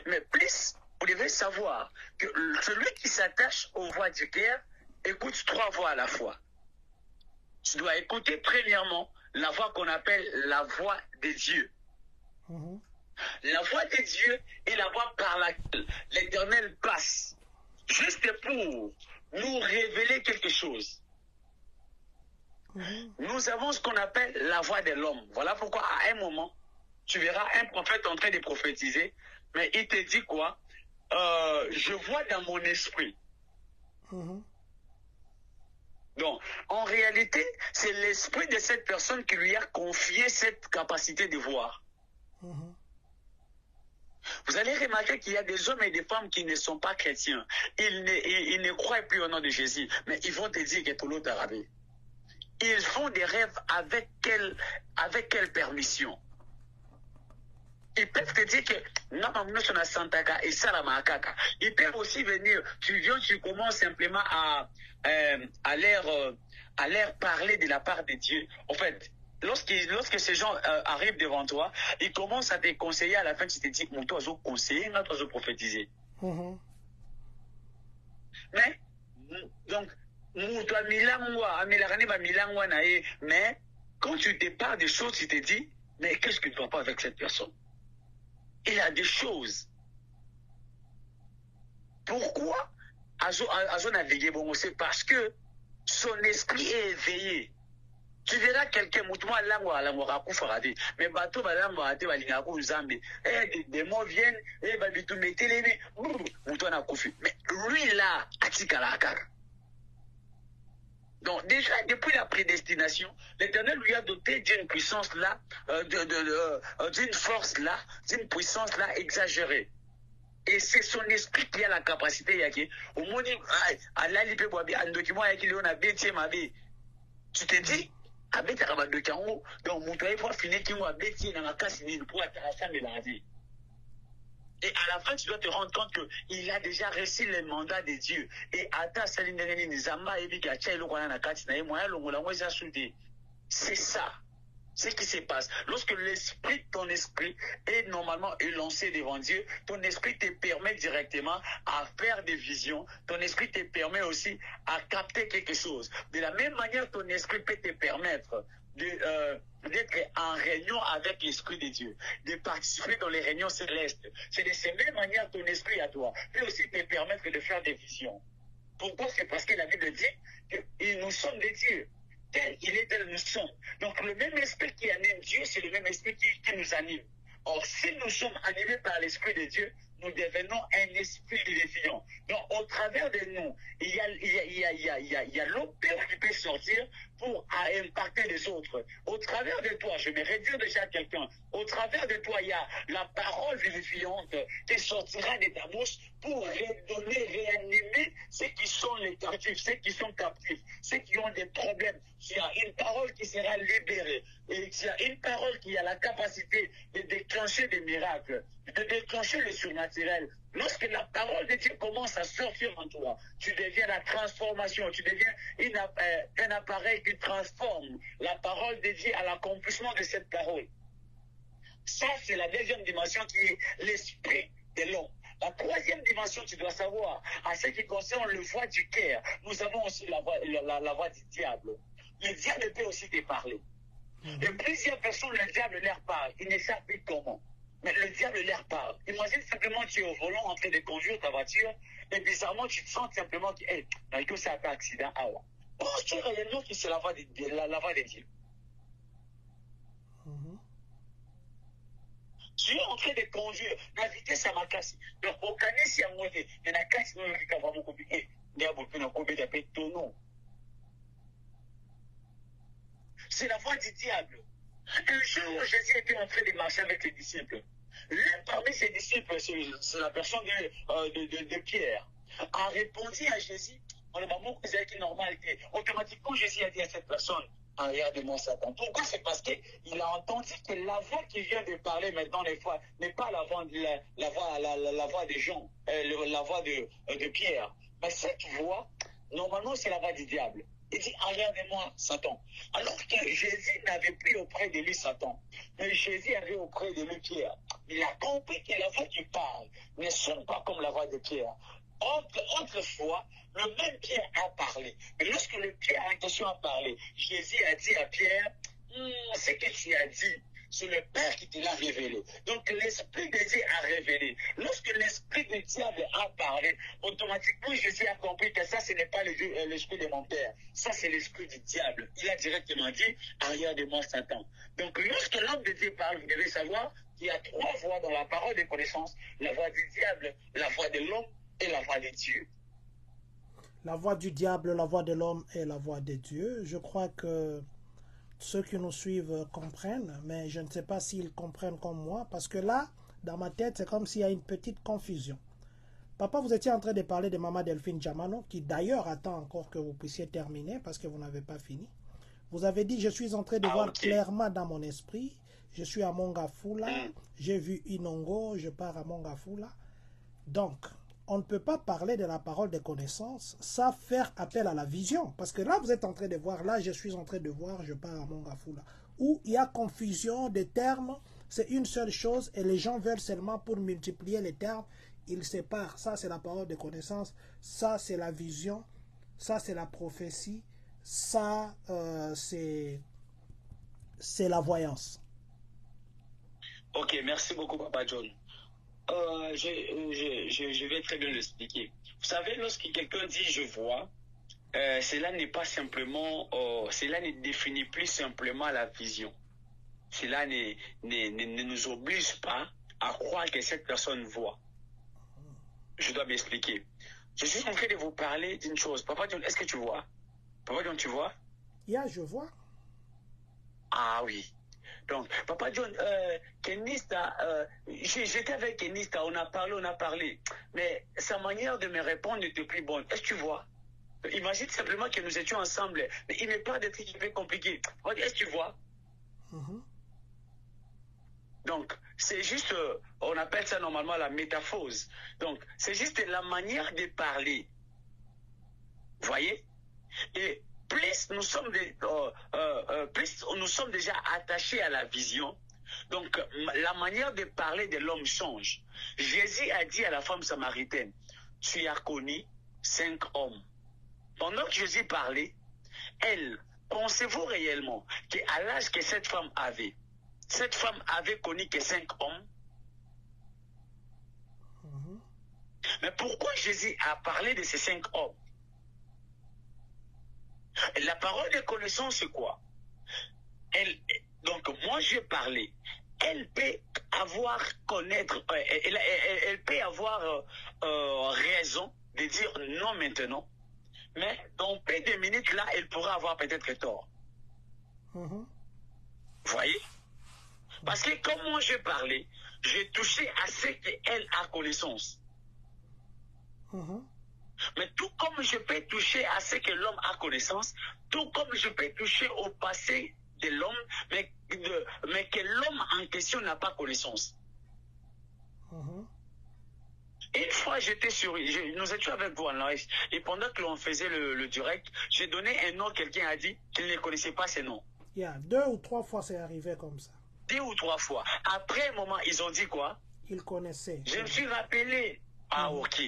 Mais plus, vous devez savoir que celui qui s'attache aux voix du cœur écoute 3 voix à la fois. Tu dois écouter premièrement la voix qu'on appelle la voix des dieux. La voix des dieux est la voix par laquelle l'Éternel passe, juste pour nous révéler quelque chose. Nous avons ce qu'on appelle la voix de l'homme. Voilà pourquoi à un moment, tu verras un prophète en train de prophétiser, mais il te dit quoi? Je vois dans mon esprit. Donc, en réalité, c'est l'esprit de cette personne qui lui a confié cette capacité de voir. Vous allez remarquer qu'il y a des hommes et des femmes qui ne sont pas chrétiens. Ils ne croient plus au nom de Jésus, mais ils vont te dire que tout l'autre arabe. Ils font des rêves avec quelle permission? Ils peuvent te dire que ils peuvent aussi venir, tu viens, tu commences simplement à leur parler de la part de Dieu. En fait, lorsque ces gens arrivent devant toi, ils commencent à te conseiller, à la fin tu te dis, mon toi, je conseiller, moi, toi, je prophétiser. Mais, donc, mais quand tu te parles des choses, tu te dis, mais qu'est-ce qui ne va pas avec cette personne? Il y a des choses. Pourquoi Azo navigué bon, c'est parce que son esprit est éveillé. Tu verras quelqu'un, mais bateau des mots viennent, et mais lui là, donc déjà, depuis la prédestination, l'Éternel lui a doté d'une puissance là, d'une force là, d'une puissance là exagérée. Et c'est son esprit qui a la capacité, au moins, tu te dis, donc mon toit faut finir qui m'a bêti dans la casse pour attraper la vie. Et à la fin, tu dois te rendre compte qu'il a déjà reçu le mandat de Dieu. Et c'est ça. C'est ce qui se passe. Lorsque l'esprit, ton esprit est normalement élancé devant Dieu, ton esprit te permet directement à faire des visions. Ton esprit te permet aussi à capter quelque chose. De la même manière, ton esprit peut te permettre d'être en réunion avec l'Esprit de Dieu, de participer dans les réunions célestes. C'est de cette même manière ton esprit à toi peut aussi te permettre de faire des visions. Pourquoi? C'est parce que la Bible dit que nous sommes des dieux. Tel il est, tel nous sommes. Donc le même esprit qui anime Dieu, c'est le même esprit qui nous anime. Or, si nous sommes animés par l'Esprit de Dieu, nous devenons un esprit vivifiant. Donc, au travers de nous, il y a l'opère qui peut sortir pour impacter les autres. Au travers de toi, je vais réduire déjà quelqu'un. Au travers de toi, il y a la parole vivifiante qui sortira de ta bouche pour redonner, réanimer ceux qui sont les captifs, ceux qui sont captifs, ceux qui ont des problèmes. Il y a une parole qui sera libérée. Et il y a une parole qui a la capacité de déclencher des miracles, de déclencher le surnaturel. Lorsque la parole de Dieu commence à sortir en toi, tu deviens la transformation, tu deviens un appareil qui transforme la parole de Dieu à l'accomplissement de cette parole. Ça, c'est la deuxième dimension qui est l'esprit de l'homme. La troisième dimension, tu dois savoir, à ce qui concerne le voix du cœur, nous avons aussi la voix du diable. Le diable peut aussi te parler. Et plusieurs personnes, le diable leur parle. Ils ne savent plus comment. Mais le diable leur parle. Imagine simplement tu es au volant en train de conduire ta voiture et bizarrement tu te sens simplement que, hey, que ça a fait accident. Ah ouais. Pense-tu réellement que c'est la voix de Dieu? Tu es en train de conduire. La vitesse, ça m'a cassé. Donc, au canet, si à moi, il y a casse, il y a vraiment compliqué. Il y a beaucoup de tonneaux. C'est la voix du diable. Un jour, Jésus était en train de marcher avec les disciples. L'un parmi ses disciples, c'est la personne de Pierre, a répondu à Jésus en le moment où il est normal. Automatiquement, Jésus a dit à cette personne, regarde-moi Satan. Pourquoi? C'est parce qu'il a entendu que la voix qui vient de parler maintenant des fois n'est pas la voix des gens, la voix de Pierre. Mais cette voix, normalement, c'est la voix du diable. Il dit, regardez-moi Satan. Alors que Jésus n'avait plus auprès de lui Satan, mais Jésus avait auprès de lui Pierre. Il a compris que la voix qui parle ne sonne pas comme la voix de Pierre. Autrefois, le même Pierre a parlé. Mais lorsque le Pierre en question a parlé, Jésus a dit à Pierre, ce que tu as dit, c'est le Père qui te l'a révélé. Donc l'Esprit de Dieu a révélé. Lorsque l'Esprit du diable a parlé, automatiquement Jésus a compris que ça, ce n'est pas l'Esprit de mon Père. Ça, c'est l'Esprit du diable. Il a directement dit, arrière de moi Satan. Donc lorsque l'homme de Dieu parle, vous devez savoir qu'il y a trois voix dans la parole de connaissance. La voix du diable, la voix de l'homme et la voix de Dieu. La voix du diable, la voix de l'homme et la voix de Dieu. Je crois que ceux qui nous suivent comprennent, mais je ne sais pas s'ils comprennent comme moi, parce que là, dans ma tête, c'est comme s'il y a une petite confusion. Papa, vous étiez en train de parler de Maman Delphine Djamano, qui d'ailleurs attend encore que vous puissiez terminer, parce que vous n'avez pas fini. Vous avez dit, je suis en train de voir clairement dans mon esprit, je suis à Mongafula, j'ai vu Inongo, je pars à Mongafula. Donc, on ne peut pas parler de la parole de connaissance sans faire appel à la vision. Parce que là, vous êtes en train de voir, là, je suis en train de voir, je pars à Mongafula. Où il y a confusion des termes, c'est une seule chose et les gens veulent seulement pour multiplier les termes, ils séparent. Ça, c'est la parole de connaissance, ça, c'est la vision, ça, c'est la prophétie, ça, c'est la voyance. Ok, merci beaucoup, Papa John. Je vais très bien l'expliquer. Vous savez, lorsque quelqu'un dit je vois, cela n'est pas simplement, cela ne définit plus simplement la vision. Cela ne nous oblige pas à croire que cette personne voit. Je dois m'expliquer. Je suis en train de vous parler d'une chose. Papa John, est-ce que tu vois? Papa John, tu vois? Yeah, je vois. Ah oui. Donc, Papa John, Kenista, j'étais avec Kenista, on a parlé, mais sa manière de me répondre n'était plus bonne. Est-ce que tu vois? Imagine simplement que nous étions ensemble, mais il n'est pas des trucs qui sont compliqués. Est-ce que tu vois? Donc, c'est juste, on appelle ça normalement la métaphose. Donc, c'est juste la manière de parler. Vous voyez? Et plus nous sommes déjà attachés à la vision, donc la manière de parler de l'homme change. Jésus a dit à la femme samaritaine, tu as connu 5 hommes. Pendant que Jésus parlait, pensez-vous réellement qu'à l'âge que cette femme avait connu que 5 hommes? Mais pourquoi Jésus a parlé de ces 5 hommes? La parole de connaissance, c'est quoi? Donc, moi, je parlais. Elle peut avoir elle peut avoir raison de dire non maintenant, mais dans peu de minutes, là, elle pourra avoir peut-être tort. Vous voyez? Parce que comme moi, je parlais, j'ai touché à ce qu'elle a connaissance. Mais tout comme je peux toucher à ce que l'homme a connaissance, tout comme je peux toucher au passé de l'homme, mais que l'homme en question n'a pas connaissance. Une fois, nous étions avec vous en live, et pendant que l'on faisait le direct, j'ai donné un nom, quelqu'un a dit qu'il ne connaissait pas ce nom. Il y a 2 ou 3 fois, c'est arrivé comme ça. 2 ou 3 fois. Après un moment, ils ont dit quoi? Ils connaissaient. Je me suis rappelé. Ah, ok.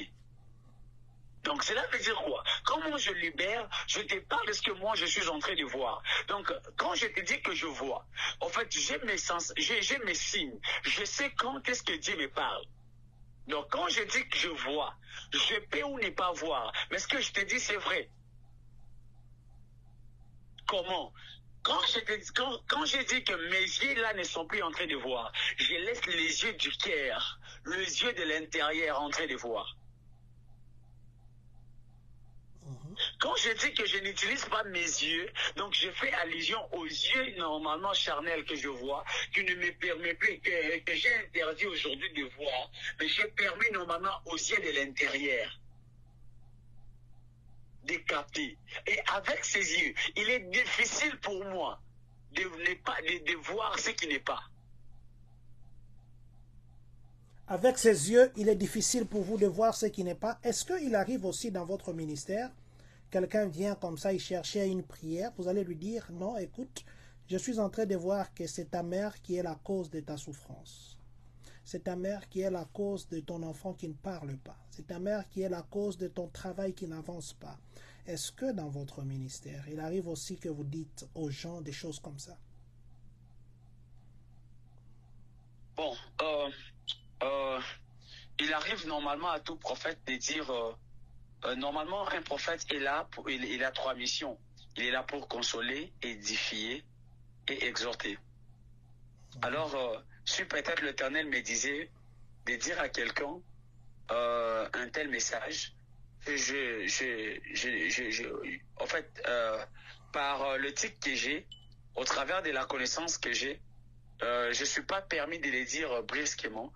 Donc, cela veut dire quoi? Comment je libère, je te parle de ce que moi, je suis en train de voir. Donc, quand je te dis que je vois, en fait, j'ai mes sens, j'ai mes signes. Je sais quand est-ce que Dieu me parle. Donc, quand je dis que je vois, je peux ou ne pas voir. Mais ce que je te dis, c'est vrai. Comment? Quand je dis que mes yeux là ne sont plus en train de voir, je laisse les yeux du cœur, les yeux de l'intérieur en train de voir. Quand je dis que je n'utilise pas mes yeux, donc je fais allusion aux yeux normalement charnels que je vois, qui ne me permet plus, que j'ai interdit aujourd'hui de voir, mais je permets normalement aux yeux de l'intérieur de capter. Et avec ces yeux, il est difficile pour moi de voir ce qui n'est pas. Avec ses yeux, il est difficile pour vous de voir ce qui n'est pas. Est-ce qu'il arrive aussi dans votre ministère, quelqu'un vient comme ça, il cherchait une prière, vous allez lui dire, non, écoute, je suis en train de voir que c'est ta mère qui est la cause de ta souffrance. C'est ta mère qui est la cause de ton enfant qui ne parle pas. C'est ta mère qui est la cause de ton travail qui n'avance pas. Est-ce que dans votre ministère, il arrive aussi que vous dites aux gens des choses comme ça? Bon, il arrive normalement à tout prophète de dire, normalement un prophète est là, il a trois missions. Il est là pour consoler, édifier et exhorter. Alors, si peut-être l'Éternel me disait de dire à quelqu'un un tel message, en fait, par le titre que j'ai, au travers de la connaissance que j'ai, je ne suis pas permis de les dire brusquement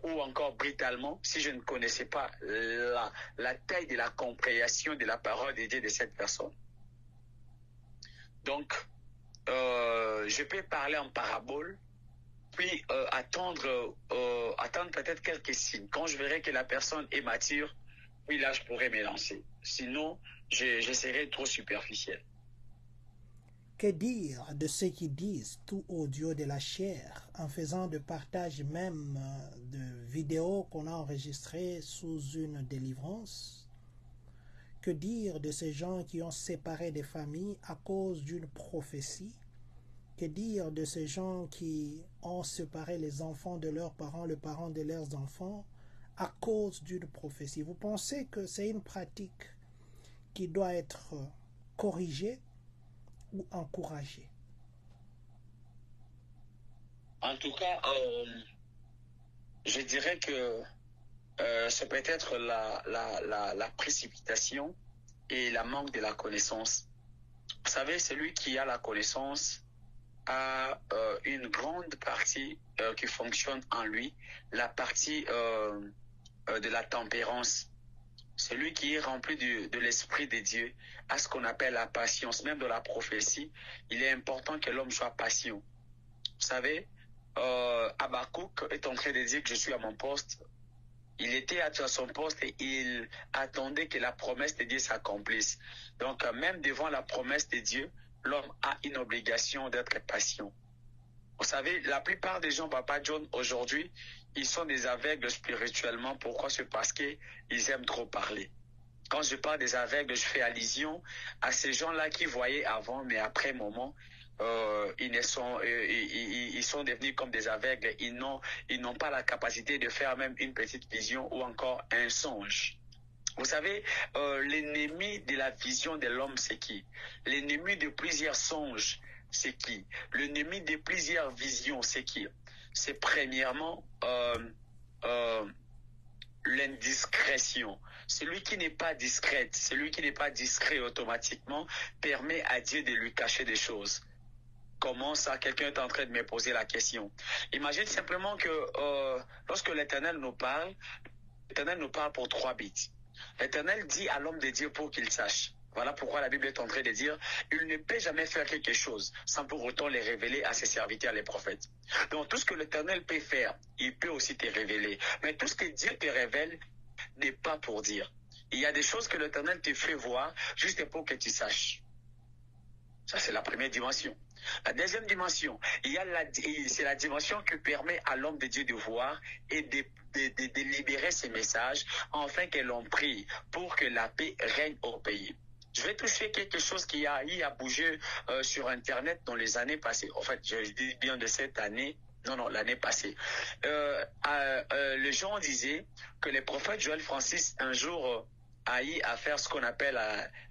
ou encore brutalement si je ne connaissais pas la taille de la compréhension de la parole de Dieu de cette personne. Donc, je peux parler en parabole, puis attendre peut-être quelques signes. Quand je verrai que la personne est mature, oui, là, je pourrais me lancer. Sinon, je serai trop superficiel. Que dire de ceux qui disent tout audio de la chair en faisant de partage même de vidéos qu'on a enregistrées sous une délivrance? Que dire de ces gens qui ont séparé des familles à cause d'une prophétie? Que dire de ces gens qui ont séparé les enfants de leurs parents, les parents de leurs enfants à cause d'une prophétie? Vous pensez que c'est une pratique qui doit être corrigée ou encouragée? En tout cas, je dirais que c'est peut-être la précipitation et la manque de la connaissance. Vous savez, celui qui a la connaissance a une grande partie qui fonctionne en lui, la partie de la tempérance. Celui qui est rempli de l'Esprit de Dieu a ce qu'on appelle la patience. Même dans la prophétie, il est important que l'homme soit patient. Vous savez, Habakkuk est en train de dire que je suis à mon poste. Il était à son poste et il attendait que la promesse de Dieu s'accomplisse. Donc, même devant la promesse de Dieu, l'homme a une obligation d'être patient. Vous savez, la plupart des gens, Papa John, aujourd'hui, ils sont des aveugles spirituellement. Pourquoi? C'est parce qu'ils aiment trop parler. Quand je parle des aveugles, je fais allusion à ces gens-là qui voyaient avant, mais après un moment, ils sont devenus comme des aveugles. Ils n'ont pas la capacité de faire même une petite vision ou encore un songe. Vous savez, l'ennemi de la vision de l'homme, c'est qui? L'ennemi de plusieurs songes, c'est qui? L'ennemi de plusieurs visions, c'est qui? C'est premièrement l'indiscrétion. Celui qui n'est pas discret, celui qui n'est pas discret automatiquement permet à Dieu de lui cacher des choses. Comment ça? Quelqu'un est en train de me poser la question. Imagine simplement que lorsque l'Éternel nous parle pour 3 bits. L'Éternel dit à l'homme de Dieu pour qu'il sache. Voilà pourquoi la Bible est en train de dire il ne peut jamais faire quelque chose sans pour autant les révéler à ses serviteurs, les prophètes. Donc tout ce que l'Éternel peut faire, il peut aussi te révéler. Mais tout ce que Dieu te révèle n'est pas pour dire. Il y a des choses que l'Éternel te fait voir juste pour que tu saches. Ça, c'est la première dimension. La deuxième dimension, c'est la dimension que permet à l'homme de Dieu de voir et de libérer ses messages afin que l'on prie pour que la paix règne au pays. Je vais toucher quelque chose qui a bougé sur Internet dans les années passées. En fait, je dis bien de cette année. Non, l'année passée. Les gens disaient que le prophète Joël Francis, un jour, a eu à faire ce qu'on appelle,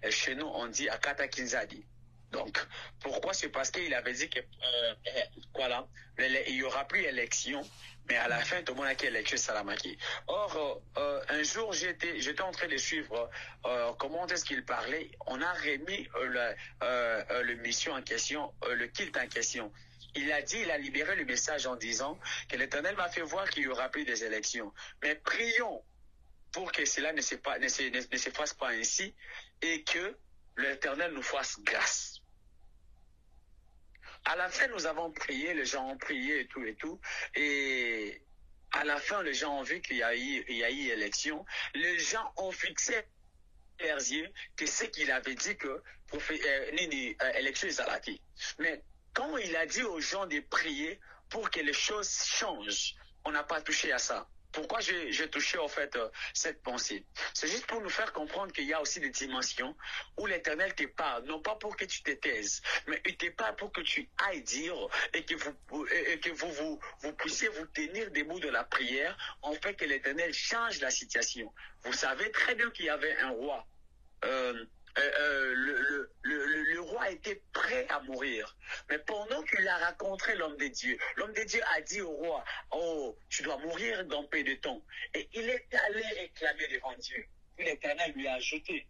chez nous, on dit Akata Kinzadi. Donc, pourquoi? C'est parce qu'il avait dit que, voilà, il n'y aura plus élection, mais à la fin, tout le monde a qui élection Salamaki. Or, un jour, j'étais en train de suivre comment est-ce qu'il parlait. On a remis le mission en question, le culte en question. Il a libéré le message en disant que l'Éternel m'a fait voir qu'il n'y aura plus des élections. Mais prions pour que cela ne se fasse pas ainsi et que l'Éternel nous fasse grâce. À la fin, nous avons prié, les gens ont prié et tout. Et à la fin, les gens ont vu qu'il y a eu élection. Les gens ont fixé leurs yeux que ce qu'il avait dit que élection est Zalaki. Mais quand il a dit aux gens de prier pour que les choses changent, on n'a pas touché à ça. Pourquoi j'ai touché en fait cette pensée? C'est juste pour nous faire comprendre qu'il y a aussi des dimensions où l'Éternel te parle, non pas pour que tu te taises, mais il te parle pour que tu ailles dire et que vous puissiez vous tenir debout de la prière, en fait que l'Éternel change la situation. Vous savez très bien qu'il y avait un roi. Le roi était prêt à mourir. Mais pendant qu'il a rencontré l'homme de Dieu a dit au roi, oh, tu dois mourir dans peu de temps. Et il est allé réclamer devant Dieu. Puis l'Éternel lui a ajouté.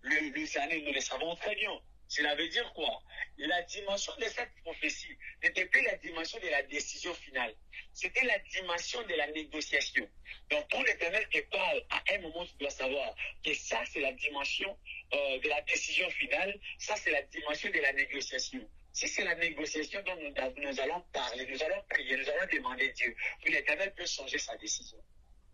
Les années, nous le savons très bien. Cela veut dire quoi? La dimension de cette prophétie n'était plus la dimension de la décision finale. C'était la dimension de la négociation. Donc, quand l'Éternel te parle, à un moment, tu dois savoir que ça, c'est la dimension de la décision finale. Ça, c'est la dimension de la négociation. Si c'est la négociation dont nous allons parler, nous allons prier, nous allons demander Dieu, puis l'Éternel peut changer sa décision.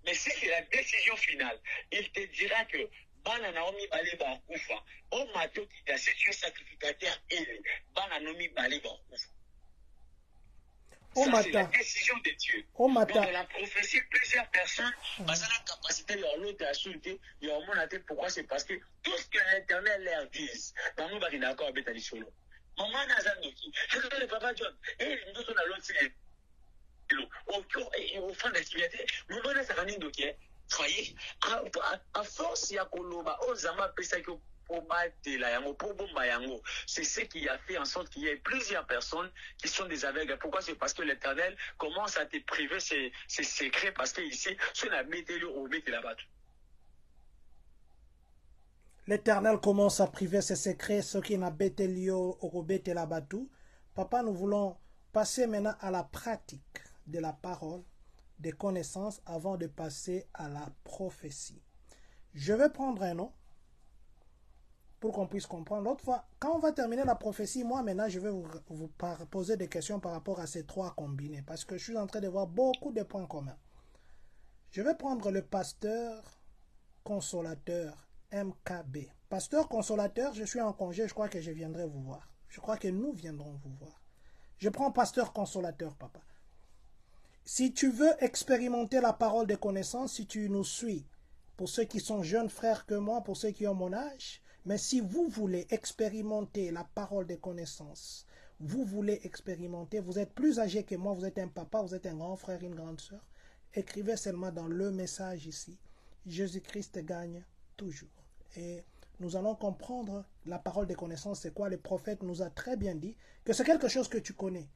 Mais si c'est la décision finale, il te dira que bana naomi bale ba kufa o mato kita si tu es sacrificateur et bana naomi bale ba kufa. Ça, c'est la décision de Dieu. Donc, dans la prophétie, plusieurs personnes, parce que la capacité, l'autre a soulevé, il y a un moment, pourquoi? C'est parce que tout ce que l'Éternel leur dit, dans nous, il est d'accord avec les solo. Maman Nazandoki, c'est le papa John, et nous sommes à l'autre, au fond d'activité, nous donnons sa famille d'Oki. Voyez, à force, il y a Koloba, Ozama, Pesako, c'est ce qui a fait en sorte qu'il y ait plusieurs personnes qui sont des aveugles. Pourquoi? C'est parce que l'Éternel commence à te priver ses secrets, parce que ici, sur la météo, on met là-bas. L'Éternel commence à priver ses secrets, ce qui n'a bêté lio au bête là-bas. Papa, nous voulons passer maintenant à la pratique de la parole, des connaissances, avant de passer à la prophétie. Je vais prendre un nom pour qu'on puisse comprendre. L'autre fois, quand on va terminer la prophétie, moi maintenant, je vais vous poser des questions par rapport à ces trois combinés, parce que je suis en train de voir beaucoup de points communs. Je vais prendre le pasteur consolateur MKB. Pasteur consolateur, je suis en congé, je crois que je viendrai vous voir. Je crois que nous viendrons vous voir. Je prends pasteur consolateur, papa. Si tu veux expérimenter la parole de connaissance, si tu nous suis, pour ceux qui sont jeunes frères que moi, pour ceux qui ont mon âge, mais si vous voulez expérimenter la parole de connaissance, vous voulez expérimenter, vous êtes plus âgé que moi, vous êtes un papa, vous êtes un grand frère, une grande soeur, écrivez seulement dans le message ici, Jésus-Christ gagne toujours. Et nous allons comprendre la parole de connaissance, c'est quoi? Le prophète nous a très bien dit que c'est quelque chose que tu connais.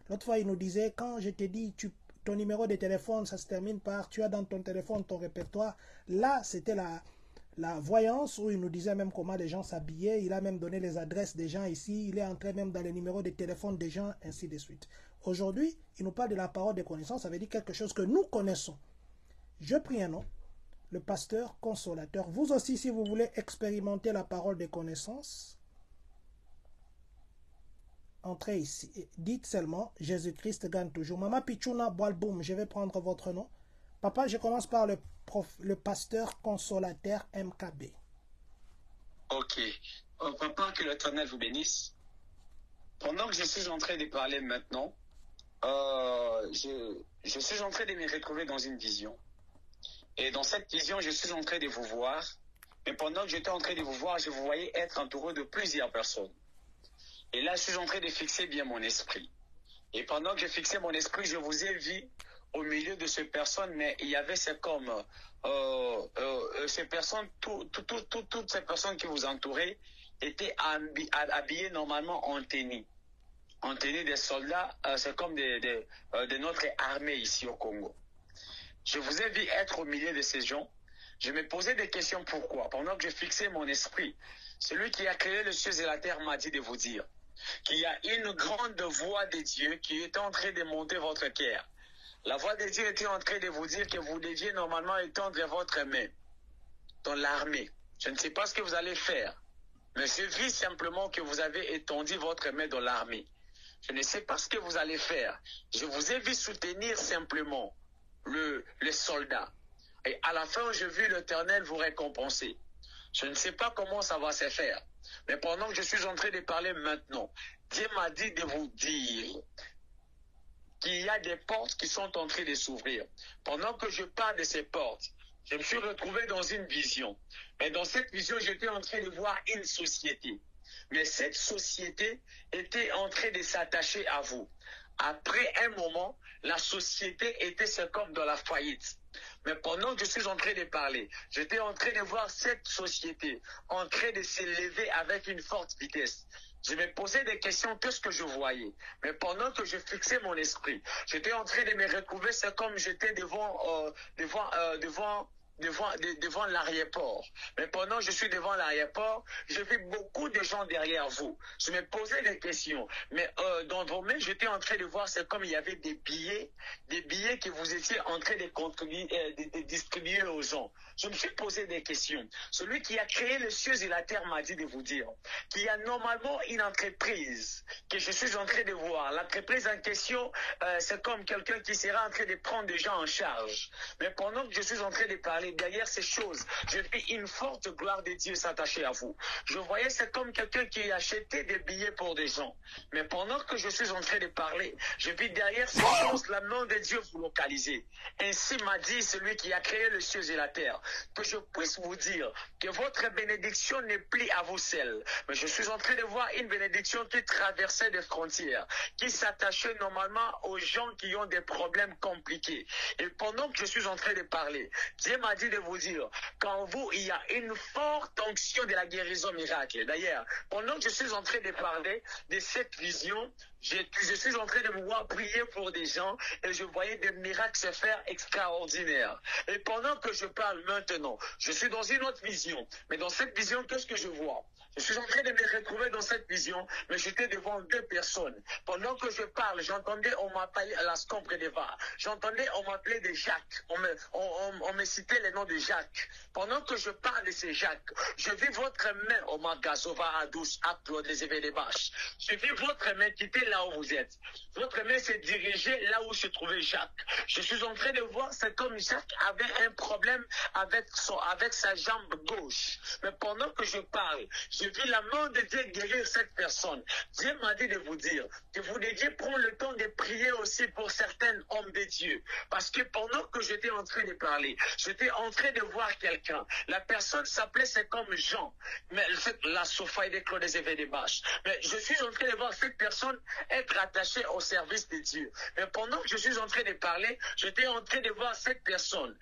L'autre fois, il nous disait, quand je t'ai dit, ton numéro de téléphone, ça se termine par, tu as dans ton téléphone ton répertoire. Là, c'était la voyance où il nous disait même comment les gens s'habillaient. Il a même donné les adresses des gens ici. Il est entré même dans les numéros de téléphone des gens, ainsi de suite. Aujourd'hui, il nous parle de la parole de connaissance. Ça veut dire quelque chose que nous connaissons. Je prie un nom, le pasteur consolateur. Vous aussi, si vous voulez expérimenter la parole de connaissance, entrez ici. Dites seulement, Jésus-Christ gagne toujours. Mama Pichuna Boalboum, je vais prendre votre nom. Papa, je commence par le pasteur consolateur MKB. Ok. Papa, que l'Éternel vous bénisse. Pendant que je suis en train de parler maintenant, je suis en train de me retrouver dans une vision. Et dans cette vision, je suis en train de vous voir. Mais pendant que j'étais en train de vous voir, je vous voyais être entouré de plusieurs personnes. Et là, je suis en train de fixer bien mon esprit. Et pendant que je fixais mon esprit, je vous ai vu au milieu de ces personnes, mais il y avait ces comme ces personnes, toutes ces personnes qui vous entouraient étaient habillées normalement en tenue des soldats, c'est comme de notre armée ici au Congo. Je vous ai vu être au milieu de ces gens. Je me posais des questions pourquoi. Pendant que je fixais mon esprit, celui qui a créé les cieux et la terre m'a dit de vous dire qu'il y a une grande voix de Dieu qui est en train de monter votre cœur. La voix de Dieu était en train de vous dire que vous deviez normalement étendre votre main dans l'armée. Je ne sais pas ce que vous allez faire, mais je vis simplement que vous avez étendu votre main dans l'armée. Je ne sais pas ce que vous allez faire. Je vous ai vu soutenir simplement les soldats. Et à la fin, je vis l'Éternel vous récompenser. Je ne sais pas comment ça va se faire. Mais pendant que je suis en train de parler maintenant, Dieu m'a dit de vous dire qu'il y a des portes qui sont en train de s'ouvrir. Pendant que je parle de ces portes, je me suis retrouvé dans une vision. Et dans cette vision, j'étais en train de voir une société. Mais cette société était en train de s'attacher à vous. Après un moment, la société était comme dans la faillite. Mais pendant que je suis en train de parler, j'étais en train de voir cette société en train de s'élever avec une forte vitesse. Je me posais des questions, qu'est-ce que je voyais? Mais pendant que je fixais mon esprit, j'étais en train de me retrouver, c'est comme j'étais devant l'aéroport. Mais pendant que je suis devant l'aéroport, je vis beaucoup de gens derrière vous. Je me posais des questions. Mais dans vos mains, j'étais en train de voir, c'est comme il y avait des billets que vous étiez en train de distribuer aux gens. Je me suis posé des questions. Celui qui a créé les cieux et la terre m'a dit de vous dire qu'il y a normalement une entreprise que je suis en train de voir. L'entreprise en question, c'est comme quelqu'un qui sera en train de prendre des gens en charge. Mais pendant que je suis en train de parler, derrière ces choses, je vis une forte gloire de Dieu s'attacher à vous. Je voyais, c'est comme quelqu'un qui achetait des billets pour des gens. Mais pendant que je suis en train de parler, je vis derrière ces choses la main de Dieu vous localiser. Ainsi m'a dit celui qui a créé les cieux et la terre, que je puisse vous dire que votre bénédiction n'est plus à vous seul. Mais je suis en train de voir une bénédiction qui traversait des frontières, qui s'attachait normalement aux gens qui ont des problèmes compliqués. Et pendant que je suis en train de parler, Dieu m'a dit de vous dire qu'en vous, il y a une forte onction de la guérison miracle. D'ailleurs, pendant que je suis en train de parler de cette vision, je suis en train de me voir prier pour des gens et je voyais des miracles se faire extraordinaires. Et pendant que je parle maintenant, je suis dans une autre vision. Mais dans cette vision, qu'est-ce que je vois? Je suis en train de me retrouver dans cette vision, mais j'étais devant deux personnes. Pendant que je parle, j'entendais, on m'appelait la Scomprendeva. J'entendais, on m'appelait de Jacques. On me citait le nom de Jacques. Pendant que je parle de ces Jacques, je vis votre main, au Magazova, à douce, à Claude, les évêques des Bâches. Je vis votre main qui était là où vous êtes. Votre main s'est dirigée là où se trouvait Jacques. Je suis en train de voir, c'est comme Jacques avait un problème avec sa jambe gauche. Mais pendant que je parle, je vis la main de Dieu guérir cette personne. Dieu m'a dit de vous dire que vous deviez prendre le temps de prier aussi pour certains hommes de Dieu. Parce que pendant que j'étais en train de parler, j'étais en train de voir quelqu'un. La personne s'appelait, c'est comme Jean. Mais la Sophie de Claude des évêques des Bâches. Mais je suis en train de voir cette personne être attachée au service de Dieu. Mais pendant que je suis en train de parler, j'étais en train de voir cette personne.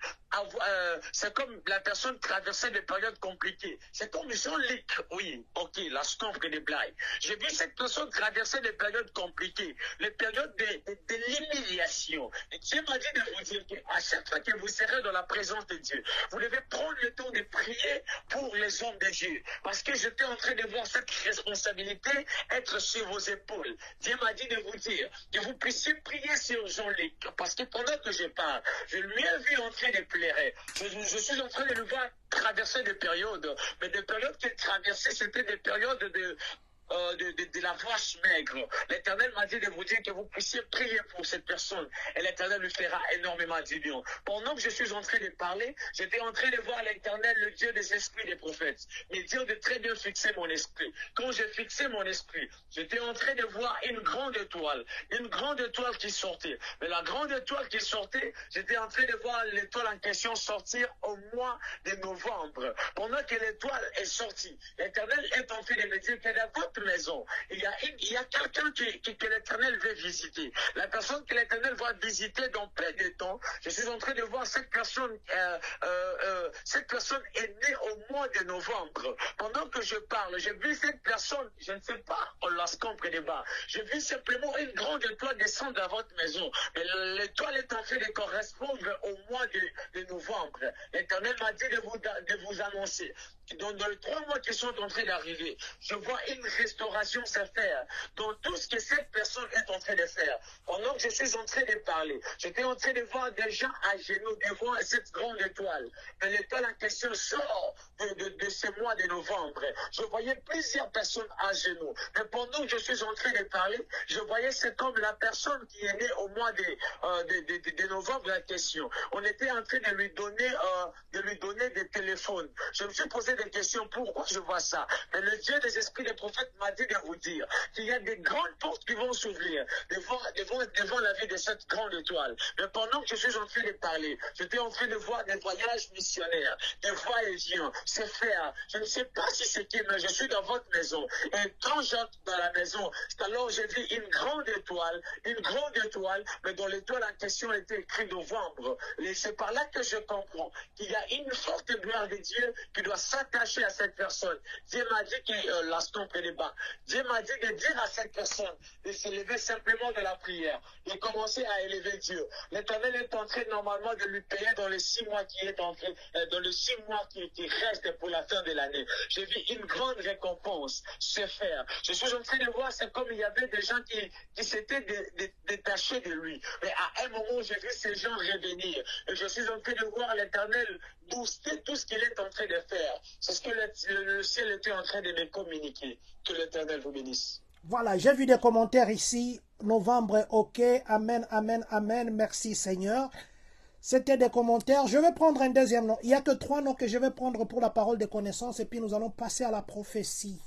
C'est comme la personne traversait des périodes compliquées. C'est comme Jean-Luc, oui, ok, la stompe des blagues. J'ai vu cette personne traverser des périodes compliquées, les périodes de l'humiliation. Et Dieu m'a dit de vous dire qu'à chaque fois que vous serez dans la présence de Dieu, vous devez prendre le temps de prier pour les hommes de Dieu. Parce que j'étais en train de voir cette responsabilité être sur vos épaules. Dieu m'a dit de vous dire que vous puissiez prier sur Jean-Luc. Parce que pendant que je parle, je lui ai vu en train de pleurer. Je suis en train de le voir traverser des périodes. Mais des périodes qu'il traversait, c'était des périodes de la vache maigre. L'Éternel m'a dit de vous dire que vous puissiez prier pour cette personne et l'Éternel lui fera énormément du bien. Pendant que je suis en train de parler, j'étais en train de voir l'Éternel, le Dieu des esprits des prophètes, me dire de très bien fixer mon esprit. Quand j'ai fixé mon esprit, j'étais en train de voir une grande étoile qui sortait. Mais la grande étoile qui sortait, j'étais en train de voir l'étoile en question sortir au mois de novembre. Pendant que l'étoile est sortie, l'Éternel est en train de me dire que dans votre maison, il y a quelqu'un que l'Éternel veut visiter. La personne que l'Éternel va visiter dans plein de temps, je suis en train de voir cette personne est née au mois de novembre. Pendant que je parle, j'ai vu cette personne, je ne sais pas, on la près des bas. J'ai vu simplement une grande étoile descendre à votre maison. Mais l'étoile est en train de correspondre au mois de novembre. L'Éternel m'a dit de vous annoncer. Dans les 3 mois qui sont en train d'arriver, je vois une restauration se faire dans tout ce que cette personne est en train de faire. Pendant que je suis en train de parler, j'étais en train de voir des gens à genoux devant cette grande étoile. Mais l'étoile en question sort de ce mois de novembre. Je voyais plusieurs personnes à genoux. Mais pendant que je suis en train de parler, je voyais c'est comme la personne qui est née au mois de novembre en question. On était en train de lui donner des téléphones. Je me suis posé des questions, pourquoi je vois ça? Mais le Dieu des esprits des prophètes m'a dit de vous dire qu'il y a des grandes portes qui vont s'ouvrir devant la vie de cette grande étoile. Mais pendant que je suis en train de parler, j'étais en train de voir des voyages missionnaires, des va-et-vient, se faire. Je ne sais pas si c'est qui, mais je suis dans votre maison. Et quand j'entre dans la maison, c'est alors j'ai vu une grande étoile, mais dont l'étoile en question était écrite novembre. Et c'est par là que je comprends qu'il y a une forte gloire de Dieu qui doit s'attacher à cette personne. Dieu m'a dit que l'instant près des bas. Dieu m'a dit de dire à cette personne de s'élever simplement de la prière, de commencer à élever Dieu. L'Éternel est en train normalement de lui payer dans les 6 mois qui restent pour la fin de l'année. J'ai vu une grande récompense se faire. Je suis en train de voir, c'est comme il y avait des gens qui s'étaient détachés de lui. Mais à un moment, j'ai vu ces gens revenir. Et je suis en train de voir l'Éternel booster tout ce qu'il est en train de faire. C'est ce que le ciel était en train de me communiquer. Que l'Éternel vous bénisse. Voilà, j'ai vu des commentaires ici. Novembre, ok. Amen, amen, amen. Merci Seigneur. C'était des commentaires. Je vais prendre un deuxième nom. Il n'y a que 3 noms que je vais prendre pour la parole de connaissance. Et puis nous allons passer à la prophétie.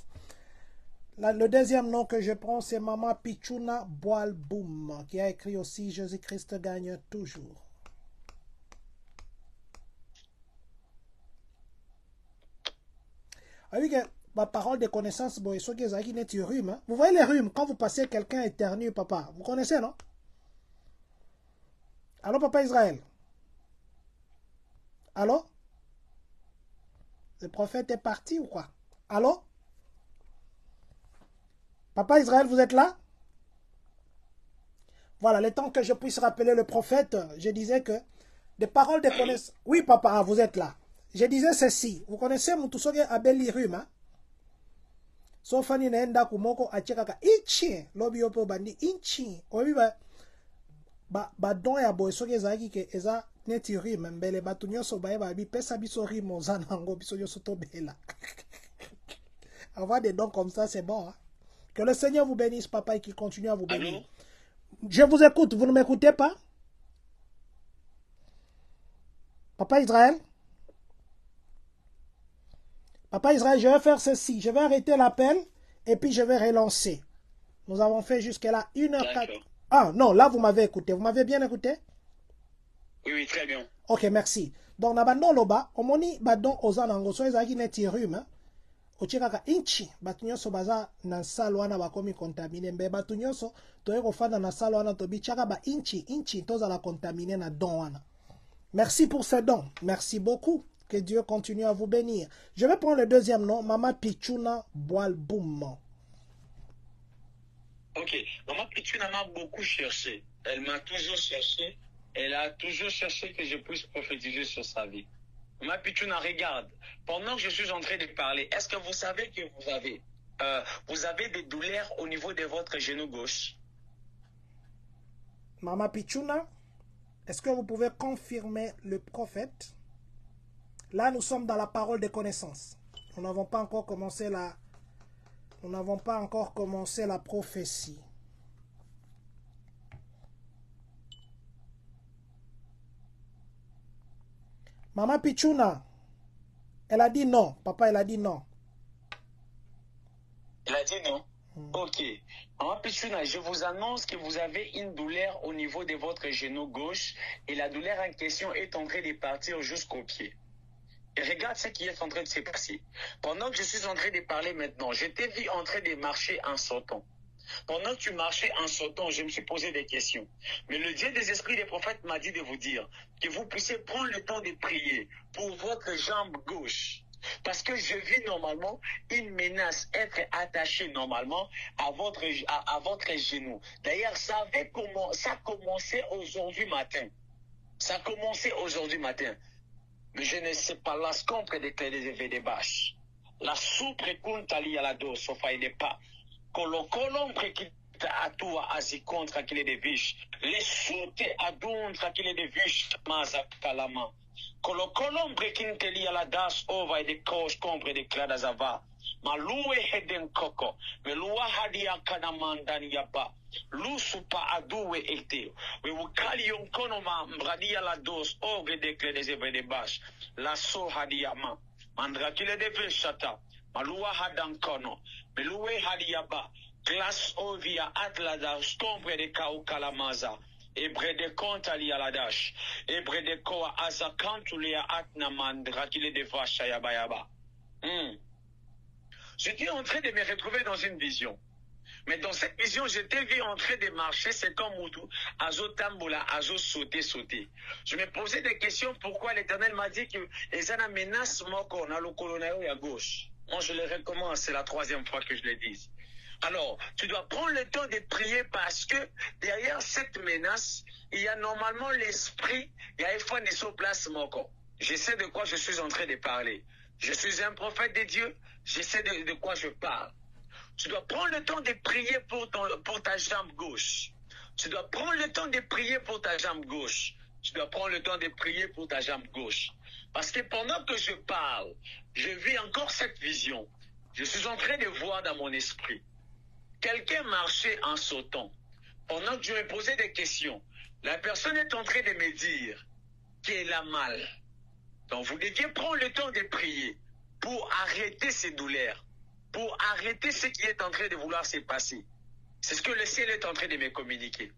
Le deuxième nom que je prends, c'est Maman Pichuna Boalboum, qui a écrit aussi Jésus-Christ gagne toujours. Ah oui, ma parole de connaissance, vous voyez les rhumes, quand vous passez, quelqu'un éternue, papa. Vous connaissez, non? Allô, papa Israël? Allô? Le prophète est parti ou quoi? Allô? Papa Israël, vous êtes là? Voilà, le temps que je puisse rappeler le prophète, je disais que des paroles de connaissance... Oui, papa, vous êtes là. Je disais ceci. Vous connaissez Mutusoge Abeli Ruma? Sofani naenda kumoko achekaka ichi lobi yopo bandi ichi. Obi ba don ya boy soge zaki ke eza neti rime mbele batu nyoso bae ba bi pesa biso rime ozana ngo biso nyoso to bela. Avoir des dons comme ça, c'est bon. Hein? Que le Seigneur vous bénisse, papa, et qu'il continue à vous bénir. Allô? Je vous écoute, vous ne m'écoutez pas? Papa Israël? Papa Israël, je vais faire ceci. Je vais arrêter l'appel et puis je vais relancer. Nous avons fait jusqu'à là 1h04. Ah non, là vous m'avez écouté. Vous m'avez bien écouté? Oui, oui, très bien. Ok, merci. Donc, nabandon loba, omoni badon ozanango, so ezaki neti rhume. Ochekaka inchi, batu nyonso baza na salo wana bakomi contamine. Mbe batu nyonso, toye kofanda na salo wana tobi chaka ba inchi, toza la contamine na don wana. Merci pour ces dons. Merci beaucoup. Que Dieu continue à vous bénir. Je vais prendre le deuxième nom, Maman Pichuna Boalboum. Ok, Maman Pichuna m'a beaucoup cherché. Elle m'a toujours cherché. Elle a toujours cherché que je puisse prophétiser sur sa vie. Maman Pichuna, regarde. Pendant que je suis en train de parler, est-ce que vous savez que vous avez des douleurs au niveau de votre genou gauche? Maman Pichuna, est-ce que vous pouvez confirmer le prophète? Là, nous sommes dans la parole de connaissance. Nous n'avons pas encore commencé Nous n'avons pas encore commencé la prophétie. Maman Pichuna, elle a dit non. Papa, elle a dit non. Elle a dit non. Ok. Maman Pichuna, je vous annonce que vous avez une douleur au niveau de votre genou gauche et la douleur en question est en train de partir jusqu'au pied. Et regarde ce qui est en train de se passer. Pendant que je suis en train de parler maintenant, je t'ai vu en train de marcher en sautant. Pendant que tu marchais en sautant, je me suis posé des questions. Mais le Dieu des esprits des prophètes m'a dit de vous dire que vous puissiez prendre le temps de prier pour votre jambe gauche. Parce que je vis normalement une menace être attachée normalement à votre genou. D'ailleurs, ça a commencé aujourd'hui matin. Ça a commencé aujourd'hui matin. Mais je ne sais pas, la scompre de clé des bâches. La soupe kuntali à la dos, sauf à il pas. Colombre qui a tout à s'y contre qu'il est des biches. Les soutes à dontre qu'il est des biches, maza kalama. Colombre qui ne te lie à la das, ova et des coches contre des cladazava. Maloué heden koko. Mais loua hadia kanamandani yapa. Lusupa adoué ete. Mais vous calion konoma mbradia la dos, ogre des clés des évres des bâches. La so hadiama. Mandrakile de vechata. Malua hadankono. Meloué hadiaba. Glace ovia atlada stombre de kao kalamaza. Ebre de compte ali à la dash. Ebre de koa azakantulia atna mandrakile de vacha yabayaba. J'étais en train de me retrouver dans une vision. Mais dans cette vision, j'étais vu en train de marcher, c'est comme Moutou, Azo Tamboula, Azo sauter. Je me posais des questions, pourquoi l'Éternel m'a dit que les ana menace moko na le colonel à gauche. Moi, je le recommence, c'est la 3e fois que je le dis. Alors, tu dois prendre le temps de prier parce que derrière cette menace, il y a normalement l'esprit, il y a une de son place moko. Je sais de quoi je suis en train de parler. Je suis un prophète de Dieu, je sais de quoi je parle. Tu dois prendre le temps de prier pour ta jambe gauche. Tu dois prendre le temps de prier pour ta jambe gauche. Tu dois prendre le temps de prier pour ta jambe gauche. Parce que pendant que je parle, je vis encore cette vision. Je suis en train de voir dans mon esprit. Quelqu'un marchait en sautant. Pendant que je me posais des questions, la personne est en train de me dire qu'elle a mal. Donc vous deviez prendre le temps de prier pour arrêter ces douleurs. Pour arrêter ce qui est en train de vouloir se passer. C'est ce que le ciel est en train de me communiquer.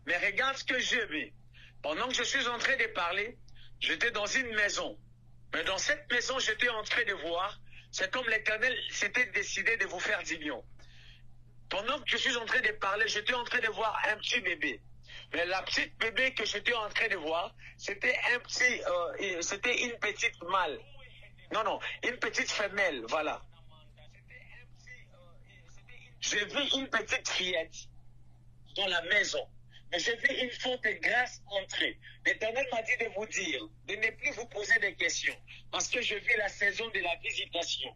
Mais regarde ce que je vis. Pendant que je suis en train de parler, j'étais dans une maison. Mais dans cette maison, j'étais en train de voir, c'est comme l'Éternel s'était décidé de vous faire du lion. Pendant que je suis en train de parler, j'étais en train de voir un petit bébé. Mais la petite bébé que j'étais en train de voir, c'était c'était une petite mâle. Non, une petite femelle, voilà. J'ai vu une petite fillette dans la maison. Mais j'ai vu une forte grâce entrer. L'Éternel m'a dit de vous dire, de ne plus vous poser des questions. Parce que je vis la saison de la visitation.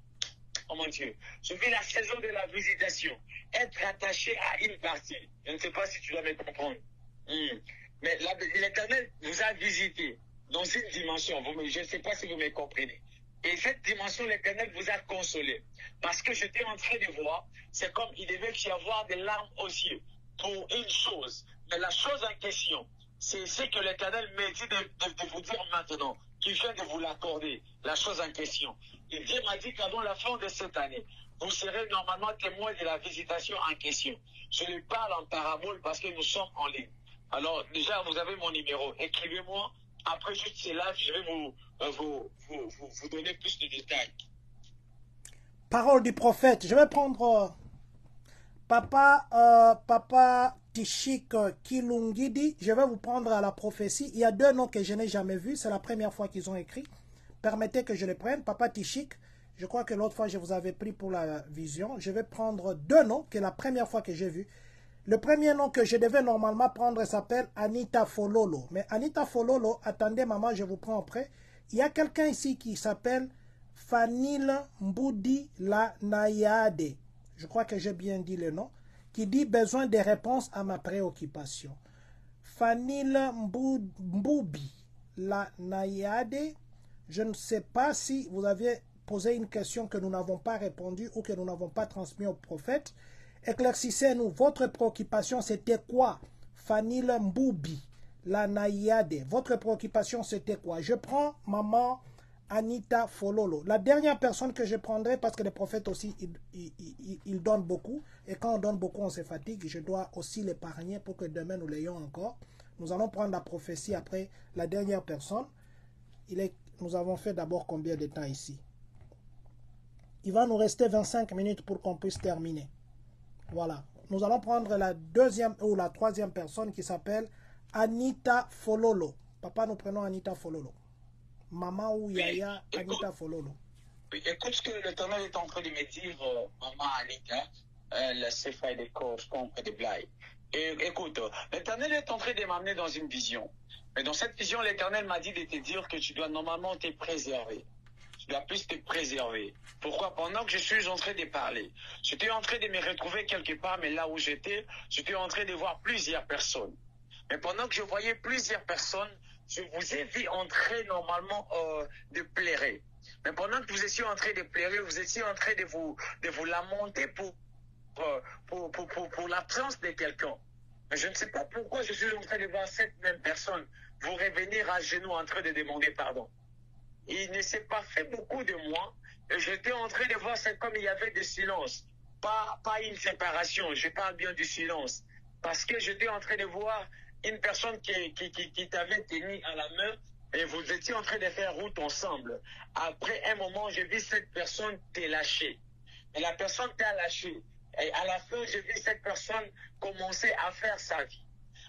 Oh mon Dieu. Je vis la saison de la visitation. Être attaché à une partie. Je ne sais pas si tu dois me comprendre. Mais l'Éternel vous a visité dans une dimension. Je ne sais pas si vous me comprenez. Et cette dimension, l'Éternel vous a consolé. Parce que j'étais en train de voir, c'est comme il devait y avoir des larmes aux yeux pour une chose. Mais la chose en question, c'est ce que l'Éternel m'a dit de vous dire maintenant, qui vient de vous l'accorder, la chose en question. Et Dieu m'a dit qu'avant la fin de cette année, vous serez normalement témoin de la visitation en question. Je lui parle en parabole parce que nous sommes en ligne. Alors, déjà, vous avez mon numéro. Écrivez-moi. Après juste cela, je vais vous donner plus de détails. Parole du prophète. Je vais prendre Papa Tishik Kilungidi. Je vais vous prendre à la prophétie. Il y a 2 noms que je n'ai jamais vus. C'est la première fois qu'ils ont écrit. Permettez que je les prenne. Papa Tishik. Je crois que l'autre fois, je vous avais pris pour la vision. Je vais prendre 2 noms que la première fois que j'ai vu. Le premier nom que je devais normalement prendre s'appelle Anita Fololo. Mais Anita Fololo, attendez maman, je vous prends après. Il y a quelqu'un ici qui s'appelle Fanil Mboudi La Nayade. Je crois que j'ai bien dit le nom. Qui dit besoin de réponses à ma préoccupation. Fanil Mboubi La Nayade. Je ne sais pas si vous avez posé une question que nous n'avons pas répondu ou que nous n'avons pas transmis au prophète. Éclaircissez-nous, votre préoccupation c'était quoi? Fanil Mboubi, la Naïade, votre préoccupation c'était quoi? Je prends maman Anita Fololo. La dernière personne que je prendrai, parce que les prophètes aussi, ils donnent beaucoup. Et quand on donne beaucoup, on se fatigue. Je dois aussi l'épargner pour que demain nous l'ayons encore. Nous allons prendre la prophétie après la dernière personne. Nous avons fait d'abord combien de temps ici? Il va nous rester 25 minutes pour qu'on puisse terminer. Voilà. Nous allons prendre la deuxième ou la troisième personne qui s'appelle Anita Fololo. Papa, nous prenons Anita Fololo. Maman ou Yaya, oui, Anita Fololo. Oui, écoute ce que l'Éternel est en train de me dire, maman Anita, la CFA des corps contre des blagues. Et écoute, l'Éternel est en train de m'amener dans une vision. Mais dans cette vision, l'Éternel m'a dit de te dire que tu dois normalement te préserver. Tu dois plus te préserver. Pourquoi? Pendant que je suis en train de parler, j'étais en train de me retrouver quelque part, mais là où j'étais en train de voir plusieurs personnes. Mais pendant que je voyais plusieurs personnes, je vous ai vu en train normalement de pleurer. Mais pendant que vous étiez en train de pleurer, vous étiez en train de vous lamenter pour l'absence de quelqu'un. Mais je ne sais pas pourquoi je suis en train de voir cette même personne vous revenir à genoux en train de demander pardon. Il ne s'est pas fait beaucoup de moi. Et j'étais en train de voir, c'est comme il y avait du silence. Pas une séparation, je parle bien du silence. Parce que j'étais en train de voir une personne qui t'avait tenu à la main et vous étiez en train de faire route ensemble. Après un moment, j'ai vu cette personne te lâcher. Et la personne t'a lâché. Et à la fin, j'ai vu cette personne commencer à faire sa vie.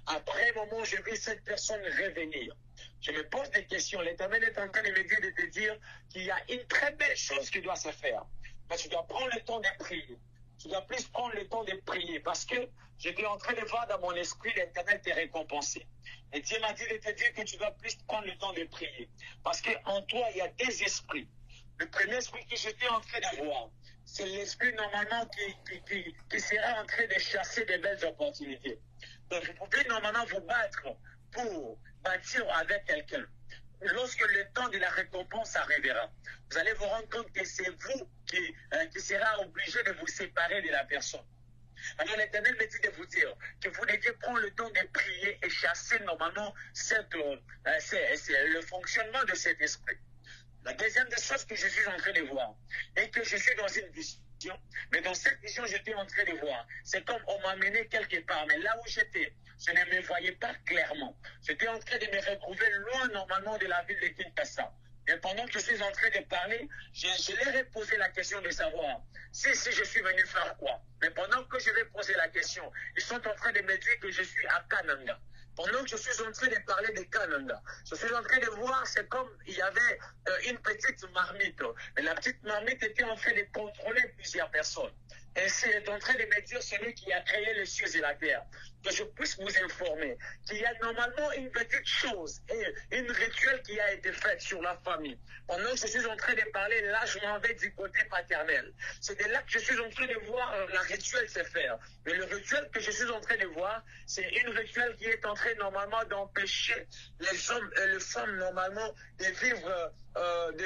Après un moment, j'ai vu cette personne revenir. Je me pose des questions. L'Éternel est en train de me dire, de te dire qu'il y a une très belle chose qui doit se faire. Mais tu dois prendre le temps de prier. Tu dois plus prendre le temps de prier parce que j'étais en train de voir dans mon esprit l'Éternel te récompenser. Et Dieu m'a dit de te dire que tu dois plus prendre le temps de prier. Parce qu'en toi, il y a des esprits. Le premier esprit que j'étais en train de voir, c'est l'esprit normalement qui sera en train de chasser des belles opportunités. Donc vous pouvez normalement vous battre pour bâtir avec quelqu'un. Lorsque le temps de la récompense arrivera, vous allez vous rendre compte que c'est vous qui sera obligé de vous séparer de la personne. Alors l'Éternel me dit de vous dire que vous deviez prendre le temps de prier et chasser normalement le fonctionnement de cet esprit. La deuxième des choses que je suis en train de voir et que je suis dans une vision, mais dans cette vision j'étais en train de voir, c'est comme on m'a mené quelque part, mais là où j'étais, je ne me voyais pas clairement. J'étais en train de me retrouver loin normalement de la ville de Kinshasa. Et pendant que je suis en train de parler, je leur ai posé la question de savoir si je suis venu faire quoi. Mais pendant que je vais poser la question, ils sont en train de me dire que je suis à Kananga. Pendant que je suis en train de parler de Kananga, je suis en train de voir, c'est comme il y avait une petite marmite. Et la petite marmite était en train de contrôler plusieurs personnes. Et c'est en train de me dire celui qui a créé les cieux et la terre, que je puisse vous informer qu'il y a normalement une petite chose, et une rituel qui a été faite sur la famille. Pendant que je suis en train de parler, là je m'en vais du côté paternel. C'est de là que je suis en train de voir la rituel se faire. Mais le rituel que je suis en train de voir, c'est une rituel qui est en train normalement d'empêcher les hommes et les femmes normalement de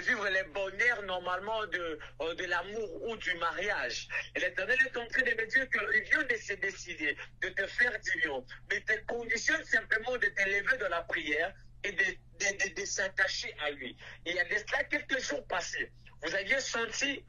vivre les bonheurs normalement de l'amour ou du mariage. Et l'Éternel est en train de me dire qu'il vient de se décider de te faire du lion, mais te conditionne simplement de te lever de la prière et de s'attacher à lui. Et il y a de cela quelques jours passés, vous aviez senti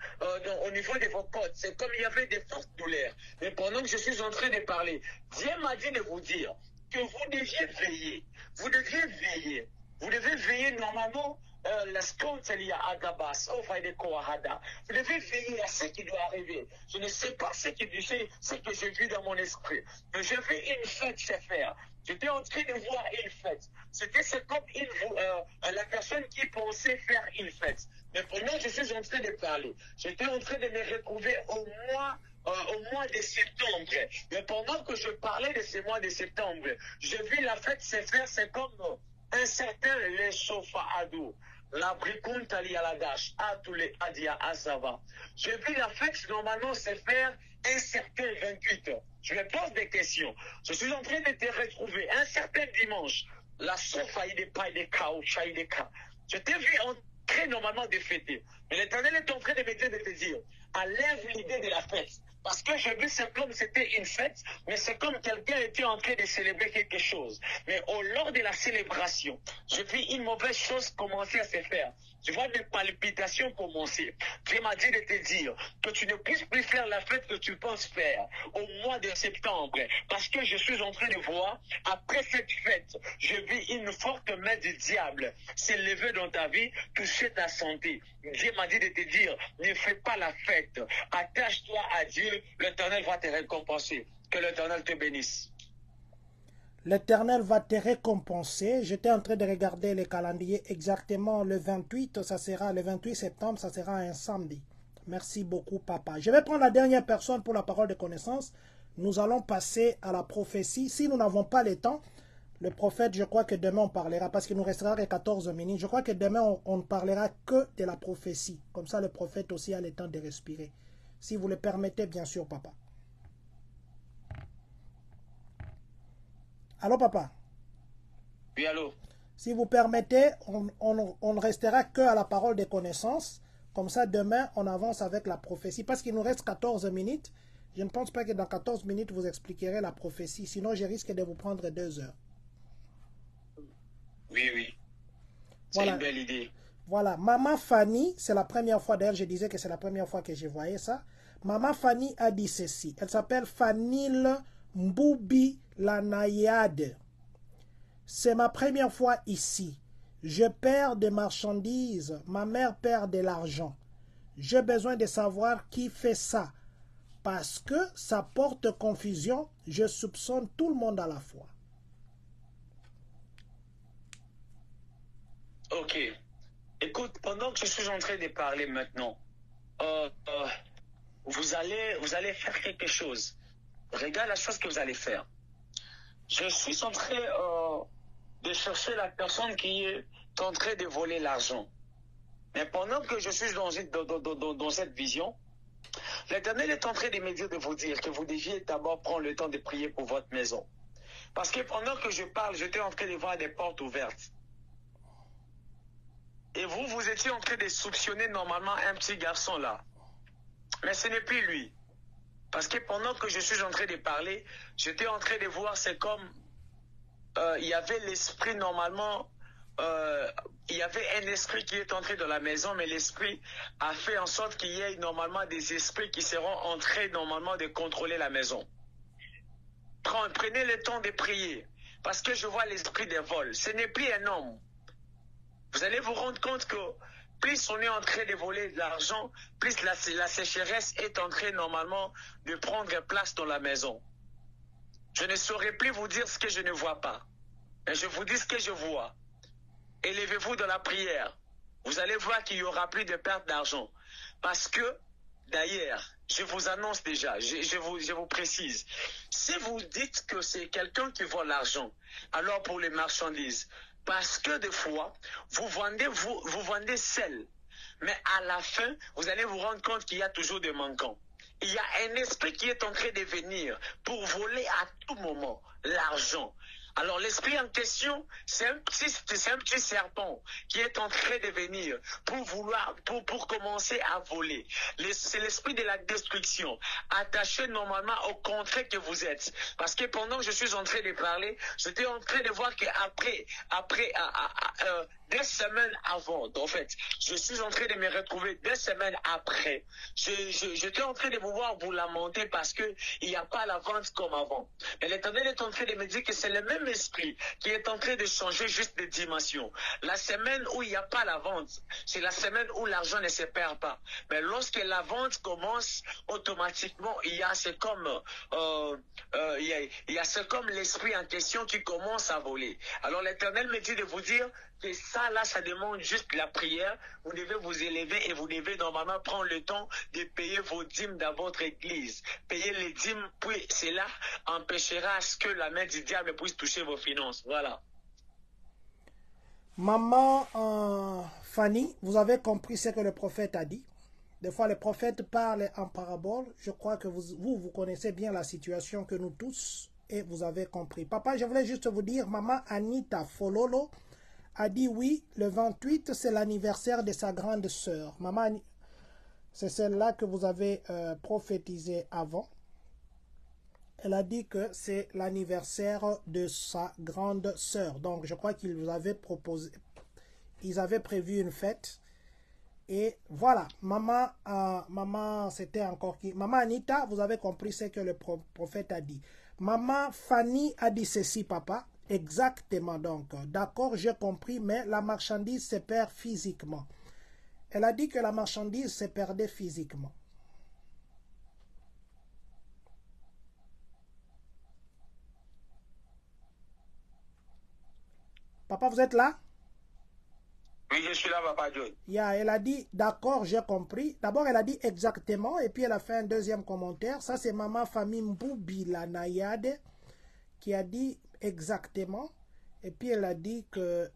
au niveau de vos côtes, c'est comme il y avait des fortes douleurs. Mais pendant que je suis en train de parler, Dieu m'a dit de vous dire que vous deviez veiller. Vous deviez veiller. Vous devez veiller normalement. La scontelia agabas, vous devez veiller à ce qui doit arriver. Je ne sais pas ce que j'ai vu dans mon esprit, mais j'ai vu une fête se faire. J'étais en train de voir une fête. C'est comme la personne qui pensait faire une fête. Mais pendant que je suis en train de parler, j'étais en train de me retrouver au mois de septembre. Mais pendant que je parlais de ce mois de septembre, j'ai vu la fête se faire, c'est comme un certain les sofa ado. La briconte ali à la dash, à tous les adia asava. J'ai vu la fête normalement se faire un certain 28 ans. Je me pose des questions. Je suis en train de te retrouver un certain dimanche. La sofa il est pas de cas ou chaï de cas. Je t'ai vu en train normalement de fêter. Mais l'Éternel est en train de me dire, de te dire, enlève l'idée de la fête. Parce que je vis c'est comme c'était une fête, mais c'est comme quelqu'un était en train de célébrer quelque chose. Mais lors de la célébration, je vis une mauvaise chose commencer à se faire. Tu vois des palpitations commencer. Dieu m'a dit de te dire que tu ne puisses plus faire la fête que tu penses faire au mois de septembre. Parce que je suis en train de voir, après cette fête, je vis une forte main du diable s'élever dans ta vie, toucher ta santé. Dieu m'a dit de te dire, ne fais pas la fête. Attache-toi à Dieu, l'Éternel va te récompenser. Que l'Éternel te bénisse. L'Éternel va te récompenser. J'étais en train de regarder le calendrier exactement le 28, ça sera le 28 septembre, ça sera un samedi. Merci beaucoup, papa. Je vais prendre la dernière personne pour la parole de connaissance. Nous allons passer à la prophétie. Si nous n'avons pas le temps, le prophète, je crois que demain on parlera, parce qu'il nous restera que 14 minutes. Je crois que demain on ne parlera que de la prophétie. Comme ça, le prophète aussi a le temps de respirer. Si vous le permettez, bien sûr, papa. Allô, papa? Oui, allô? Si vous permettez, on ne restera que à la parole des connaissances. Comme ça, demain, on avance avec la prophétie. Parce qu'il nous reste 14 minutes. Je ne pense pas que dans 14 minutes, vous expliquerez la prophétie. Sinon, je risque de vous prendre 2 heures. Oui, oui. C'est Voilà. une belle idée. Voilà. Maman Fanny, c'est la première fois. D'ailleurs, je disais que c'est la première fois que je voyais ça. Maman Fanny a dit ceci. Elle s'appelle Fanil Mboubi la Naïade. C'est ma première fois ici. Je perds des marchandises. Ma mère perd de l'argent. J'ai besoin de savoir qui fait ça. Parce que ça porte confusion. Je soupçonne tout le monde à la fois. Ok. Écoute, pendant que je suis en train de parler maintenant, vous allez faire quelque chose. Regarde la chose que vous allez faire. Je suis en train de chercher la personne qui est en train de voler l'argent. Mais pendant que je suis dans cette vision, l'Éternel est en train de me dire de vous dire que vous deviez d'abord prendre le temps de prier pour votre maison. Parce que pendant que je parle, j'étais en train de voir des portes ouvertes. Et vous étiez en train de soupçonner normalement un petit garçon là. Mais ce n'est plus lui. Parce que pendant que je suis en train de parler, j'étais en train de voir, c'est comme il y avait l'esprit normalement, il y avait un esprit qui est entré dans la maison, mais l'esprit a fait en sorte qu'il y ait normalement des esprits qui seront entrés normalement de contrôler la maison. Prenez le temps de prier, parce que je vois l'esprit des vols. Ce n'est plus un homme. Vous allez vous rendre compte que plus on est en train de voler de l'argent, plus la sécheresse est en train normalement de prendre place dans la maison. Je ne saurais plus vous dire ce que je ne vois pas. Mais je vous dis ce que je vois. Élevez-vous dans la prière. Vous allez voir qu'il n'y aura plus de perte d'argent. Parce que, d'ailleurs, je vous annonce déjà, je vous précise, si vous dites que c'est quelqu'un qui vole l'argent, alors pour les marchandises, parce que des fois, vous vendez sel, mais à la fin, vous allez vous rendre compte qu'il y a toujours des manquants. Il y a un esprit qui est en train de venir pour voler à tout moment l'argent. Alors l'esprit en question, c'est un petit serpent qui est en train de venir pour commencer à voler. C'est l'esprit de la destruction, attaché normalement au contraire que vous êtes. Parce que pendant que je suis en train de parler, j'étais en train de voir qu'après, des semaines avant, en fait, je suis en train de me retrouver 2 semaines après. J'étais en train de vous voir vous lamenter parce que il n'y a pas la vente comme avant. Mais l'Éternel est en train de me dire que c'est le même esprit qui est en train de changer juste de dimension. La semaine où il n'y a pas la vente, c'est la semaine où l'argent ne se perd pas. Mais lorsque la vente commence, automatiquement, c'est comme l'esprit en question qui commence à voler. Alors l'Éternel me dit de vous dire que ça, là, ça demande juste la prière. Vous devez vous élever et vous devez normalement prendre le temps de payer vos dîmes dans votre église. Payer les dîmes, puis cela empêchera à ce que la main du diable puisse toucher vos finances. Voilà. Maman Fanny, vous avez compris ce que le prophète a dit. Des fois, le prophète parle en parabole. Je crois que vous connaissez bien la situation que nous tous, et vous avez compris. Papa, je voulais juste vous dire, maman Anita Fololo a dit oui, le 28, c'est l'anniversaire de sa grande sœur. Maman, c'est celle-là que vous avez prophétisé avant. Elle a dit que c'est l'anniversaire de sa grande sœur. Donc, je crois qu'ils vous avaient proposé, ils avaient prévu une fête. Et voilà, maman, c'était encore qui? Maman Anita, vous avez compris ce que le prophète a dit. Maman Fanny a dit ceci, papa. Exactement, donc. D'accord, j'ai compris, mais la marchandise se perd physiquement. Elle a dit que la marchandise se perdait physiquement. Papa, vous êtes là? Oui, je suis là, Papa John. Elle a dit, d'accord, j'ai compris. D'abord, elle a dit exactement, et puis elle a fait un deuxième commentaire. Ça, c'est maman famille Mboubi, la naïade, qui a dit exactement. Et puis, elle a dit que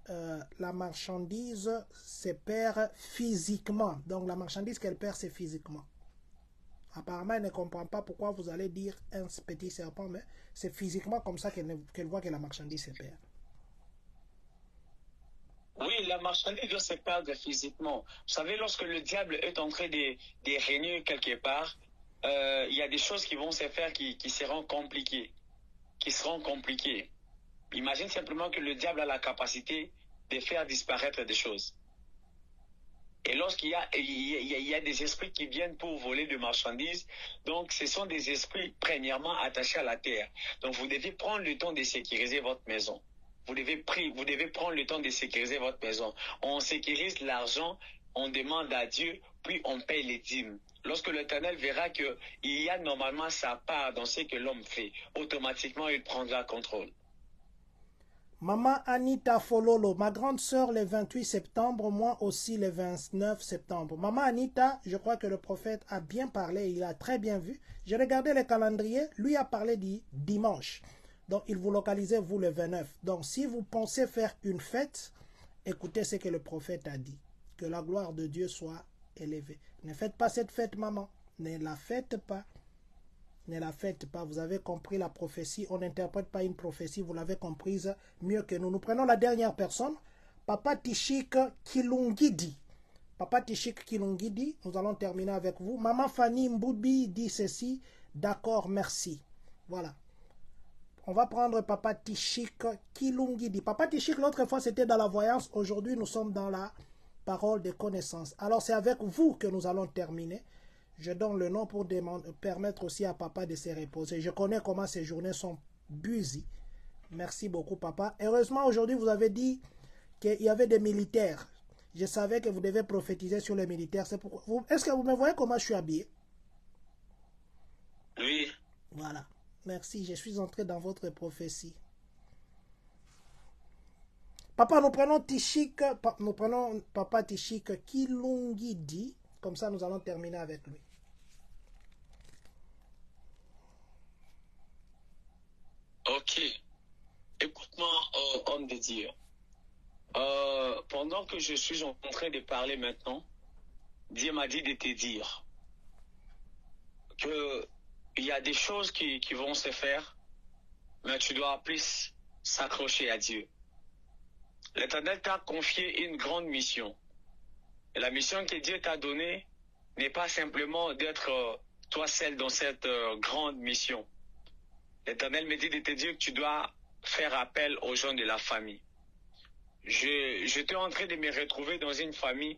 la marchandise se perd physiquement. Donc, la marchandise qu'elle perd, c'est physiquement. Apparemment, elle ne comprend pas pourquoi vous allez dire un petit serpent, mais c'est physiquement comme ça qu'elle voit que la marchandise se perd. Oui, la marchandise doit se perdre physiquement. Vous savez, lorsque le diable est en train de régner quelque part, il y a des choses qui vont se faire qui seront compliquées. Imagine simplement que le diable a la capacité de faire disparaître des choses. Et lorsqu'il y a des esprits qui viennent pour voler de marchandises, donc ce sont des esprits premièrement attachés à la terre. Donc vous devez prendre le temps de sécuriser votre maison. Vous devez prendre le temps de sécuriser votre maison. On sécurise l'argent, on demande à Dieu, puis on paye les dîmes. Lorsque l'Éternel verra qu'il y a normalement sa part dans ce que l'homme fait, automatiquement il prendra contrôle. Maman Anita Fololo, ma grande sœur le 28 septembre, moi aussi le 29 septembre. Maman Anita, je crois que le prophète a bien parlé, il a très bien vu. J'ai regardé le calendrier, lui a parlé du dimanche. Donc il vous localisait vous le 29. Donc si vous pensez faire une fête, écoutez ce que le prophète a dit. Que la gloire de Dieu soit élevée. Ne faites pas cette fête, maman. Ne la faites pas. Ne la faites pas. Vous avez compris la prophétie. On n'interprète pas une prophétie. Vous l'avez comprise mieux que nous. Nous prenons la dernière personne. Papa Tishik Kilungidi. Papa Tishik Kilungidi. Nous allons terminer avec vous. Maman Fanny Mboubi dit ceci. D'accord, merci. Voilà. On va prendre Papa Tishik Kilungidi. Papa Tishik, l'autre fois, c'était dans la voyance. Aujourd'hui, nous sommes dans la parole de connaissance. Alors, c'est avec vous que nous allons terminer. Je donne le nom pour permettre aussi à papa de se reposer. Je connais comment ces journées sont busy. Merci beaucoup, papa. Heureusement, aujourd'hui, vous avez dit qu'il y avait des militaires. Je savais que vous devez prophétiser sur les militaires. Est-ce que vous me voyez comment je suis habillé? Oui. Voilà. Merci. Je suis entré dans votre prophétie. Papa, nous prenons Papa Tishik Kilungidi. Comme ça, nous allons terminer avec lui. Ok. Écoute-moi, homme de Dieu. Pendant que je suis en train de parler maintenant, Dieu m'a dit de te dire que il y a des choses qui vont se faire, mais tu dois plus s'accrocher à Dieu. L'Éternel t'a confié une grande mission. Et la mission que Dieu t'a donnée n'est pas simplement d'être toi seul dans cette grande mission. L'Éternel me dit de te dire que tu dois faire appel aux gens de la famille. J'étais en train de me retrouver dans une famille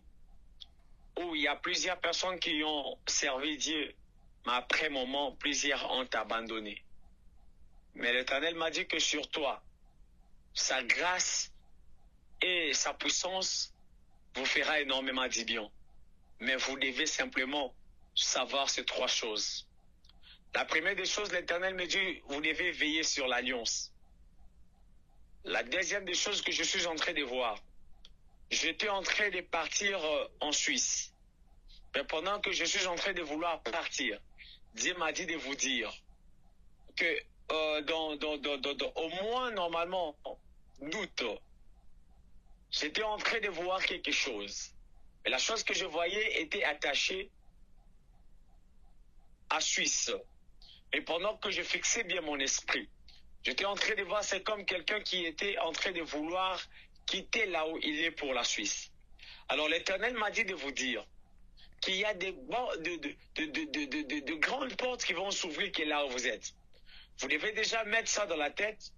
où il y a plusieurs personnes qui ont servi Dieu, mais après un moment, plusieurs ont abandonné. Mais l'Éternel m'a dit que sur toi, sa grâce et sa puissance vous fera énormément du bien. Mais vous devez simplement savoir ces trois choses. La première des choses, l'Éternel me dit, vous devez veiller sur l'alliance. La deuxième des choses que je suis en train de voir, j'étais en train de partir en Suisse. Mais pendant que je suis en train de vouloir partir, Dieu m'a dit de vous dire que au moins normalement d'août, j'étais en train de voir quelque chose. Mais la chose que je voyais était attachée à Suisse. Et pendant que je fixais bien mon esprit, j'étais en train de voir, c'est comme quelqu'un qui était en train de vouloir quitter là où il est pour la Suisse. Alors l'Éternel m'a dit de vous dire qu'il y a de grandes portes qui vont s'ouvrir qui est là où vous êtes. Vous devez déjà mettre ça dans la tête,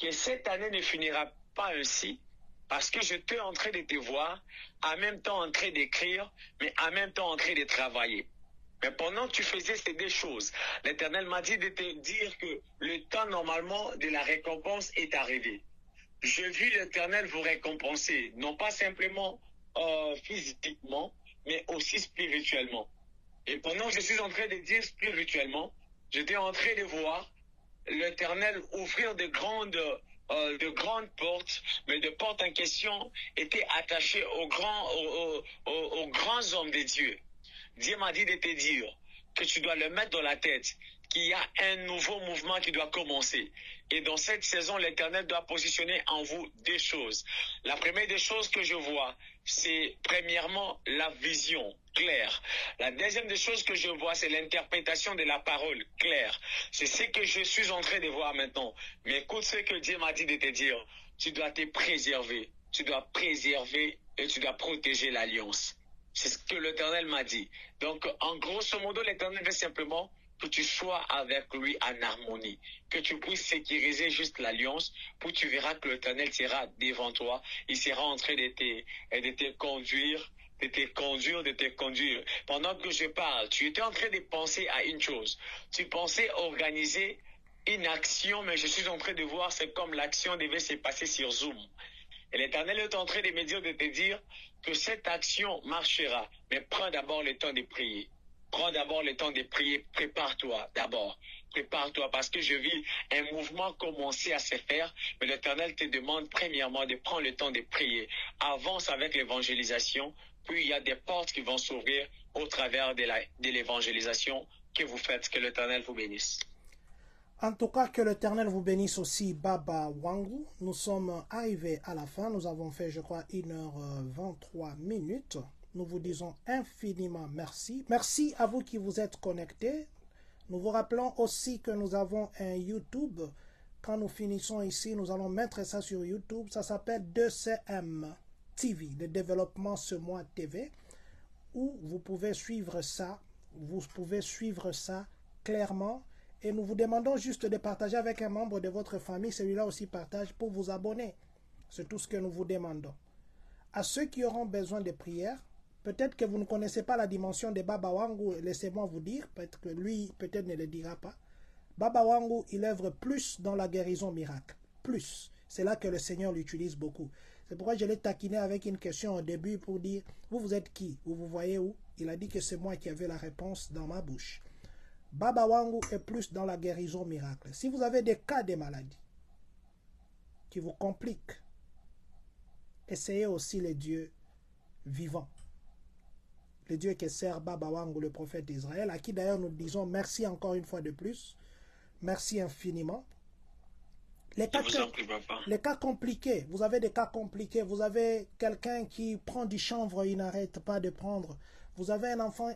que cette année ne finira pas ainsi, parce que je suis en train de te voir, en même temps en train d'écrire, mais en même temps en train de travailler. Mais pendant que tu faisais ces deux choses, l'Éternel m'a dit de te dire que le temps normalement de la récompense est arrivé. Je vis l'Éternel vous récompenser, non pas simplement physiquement, mais aussi spirituellement. Et pendant que je suis en train de dire spirituellement, j'étais en train de voir l'Éternel ouvrir de grandes portes, mais de portes en question étaient attachées aux grands hommes de Dieu. Dieu m'a dit de te dire que tu dois le mettre dans la tête, qu'il y a un nouveau mouvement qui doit commencer. Et dans cette saison, l'Éternel doit positionner en vous des choses. La première des choses que je vois, c'est premièrement la vision claire. La deuxième des choses que je vois, c'est l'interprétation de la parole claire. C'est ce que je suis en train de voir maintenant. Mais écoute ce que Dieu m'a dit de te dire. Tu dois te préserver. Tu dois préserver et tu dois protéger l'alliance. C'est ce que l'Éternel m'a dit. Donc, en grosso modo, l'Éternel veut simplement que tu sois avec lui en harmonie, que tu puisses sécuriser juste l'alliance, pour tu verras que l'Éternel sera devant toi, il sera en train de te conduire. Pendant que je parle, tu étais en train de penser à une chose. Tu pensais organiser une action, mais je suis en train de voir, c'est comme l'action devait se passer sur Zoom. Et l'Éternel est en train de me dire, de te dire que cette action marchera, mais prends d'abord le temps de prier. Prends d'abord le temps de prier, prépare-toi d'abord. Prépare-toi parce que je vis un mouvement commencer à se faire, mais l'Éternel te demande premièrement de prendre le temps de prier. Avance avec l'évangélisation, puis il y a des portes qui vont s'ouvrir au travers de l'évangélisation que vous faites. Que l'Éternel vous bénisse. En tout cas, que l'Éternel vous bénisse aussi, Baba Wangu. Nous sommes arrivés à la fin. Nous avons fait, je crois, 1h23 minutes. Nous vous disons infiniment merci. Merci à vous qui vous êtes connectés. Nous vous rappelons aussi que nous avons un YouTube. Quand nous finissons ici, nous allons mettre ça sur YouTube. Ça s'appelle 2CM TV, le développement ce mois TV, où vous pouvez suivre ça. Vous pouvez suivre ça clairement. Et nous vous demandons juste de partager avec un membre de votre famille. Celui-là aussi partage pour vous abonner. C'est tout ce que nous vous demandons. À ceux qui auront besoin de prières, peut-être que vous ne connaissez pas la dimension de Baba Wangu, laissez-moi vous dire, peut-être que lui, peut-être ne le dira pas. Baba Wangu, il œuvre plus dans la guérison miracle. Plus. C'est là que le Seigneur l'utilise beaucoup. C'est pourquoi je l'ai taquiné avec une question au début pour dire, vous êtes qui? Vous voyez où? Il a dit que c'est moi qui avais la réponse dans ma bouche. Baba Wangu est plus dans la guérison miracle. Si vous avez des cas de maladie qui vous compliquent, essayez aussi les dieux vivants. Le Dieu qui sert Baba Wangu, le prophète d'Israël, à qui d'ailleurs nous disons merci encore une fois de plus. Merci infiniment. Les cas compliqués, vous avez des cas compliqués, vous avez quelqu'un qui prend du chanvre, il n'arrête pas de prendre. Vous avez un enfant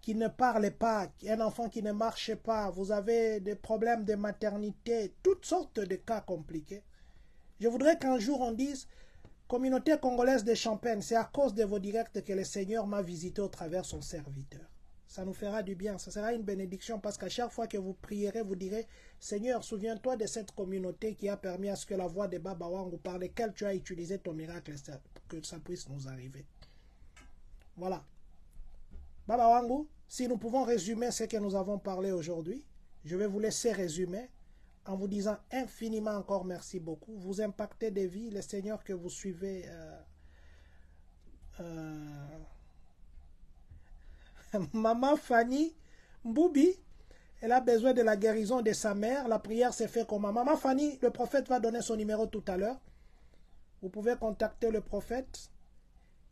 qui ne parle pas, un enfant qui ne marche pas, vous avez des problèmes de maternité, toutes sortes de cas compliqués. Je voudrais qu'un jour on dise, communauté congolaise de Champagne, c'est à cause de vos directs que le Seigneur m'a visité au travers son serviteur. Ça nous fera du bien, ça sera une bénédiction parce qu'à chaque fois que vous prierez, vous direz, Seigneur, souviens-toi de cette communauté qui a permis à ce que la voix de Baba Wangu par laquelle tu as utilisé ton miracle, que ça puisse nous arriver. Voilà. Baba Wangu, si nous pouvons résumer ce que nous avons parlé aujourd'hui, je vais vous laisser résumer en vous disant infiniment encore merci beaucoup. Vous impactez des vies, le Seigneur que vous suivez. Maman Fanny Mboubi, elle a besoin de la guérison de sa mère. La prière s'est faite comme Maman Fanny. Le prophète va donner son numéro tout à l'heure. Vous pouvez contacter le prophète.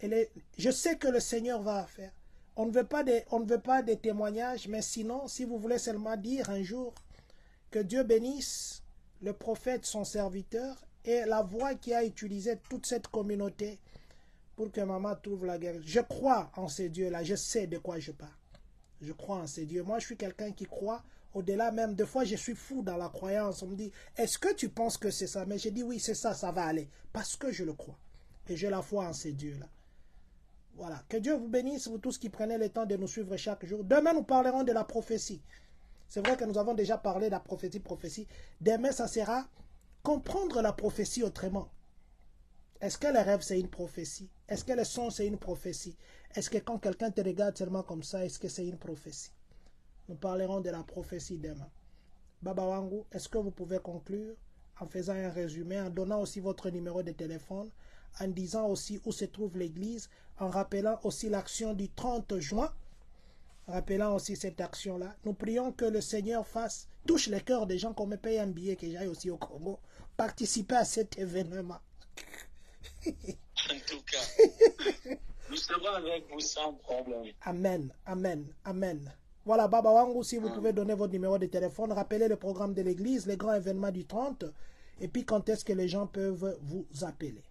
Je sais que le Seigneur va faire. On ne veut pas des témoignages, mais sinon, si vous voulez seulement dire un jour que Dieu bénisse le prophète, son serviteur, et la voix qui a utilisé toute cette communauté pour que maman trouve la guérison. Je crois en ces dieux-là, je sais de quoi je parle. Je crois en ces dieux. Moi, je suis quelqu'un qui croit au-delà même. Des fois, je suis fou dans la croyance. On me dit, est-ce que tu penses que c'est ça? Mais je dis, oui, c'est ça, ça va aller. Parce que je le crois. Et j'ai la foi en ces dieux-là. Voilà. Que Dieu vous bénisse, vous tous qui prenez le temps de nous suivre chaque jour. Demain, nous parlerons de la prophétie. C'est vrai que nous avons déjà parlé de la prophétie. Demain, ça sera comprendre la prophétie autrement. Est-ce que le rêve, c'est une prophétie? Est-ce que le son, c'est une prophétie? Est-ce que quand quelqu'un te regarde seulement comme ça, est-ce que c'est une prophétie? Nous parlerons de la prophétie demain. Baba Wangu, est-ce que vous pouvez conclure en faisant un résumé, en donnant aussi votre numéro de téléphone, en disant aussi où se trouve l'église, en rappelant aussi l'action du 30 juin, rappelant aussi cette action-là. Nous prions que le Seigneur touche les cœurs des gens, qu'on me paye un billet, que j'aille aussi au Congo, participer à cet événement. En tout cas, nous serons avec vous sans problème. Amen, amen, amen. Voilà, Baba Wangu, si vous pouvez donner votre numéro de téléphone, rappelez le programme de l'église, les grands événements du 30, et puis quand est-ce que les gens peuvent vous appeler.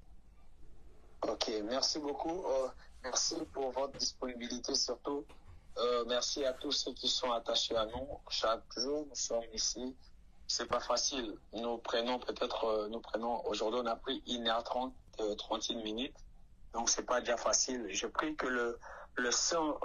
Ok, merci beaucoup. Merci pour votre disponibilité surtout. Merci à tous ceux qui sont attachés à nous. Chaque jour, nous sommes ici. C'est pas facile. Nous prenons aujourd'hui, on a pris 1h30, 31 minutes. Donc, c'est pas déjà facile. Je prie que le Saint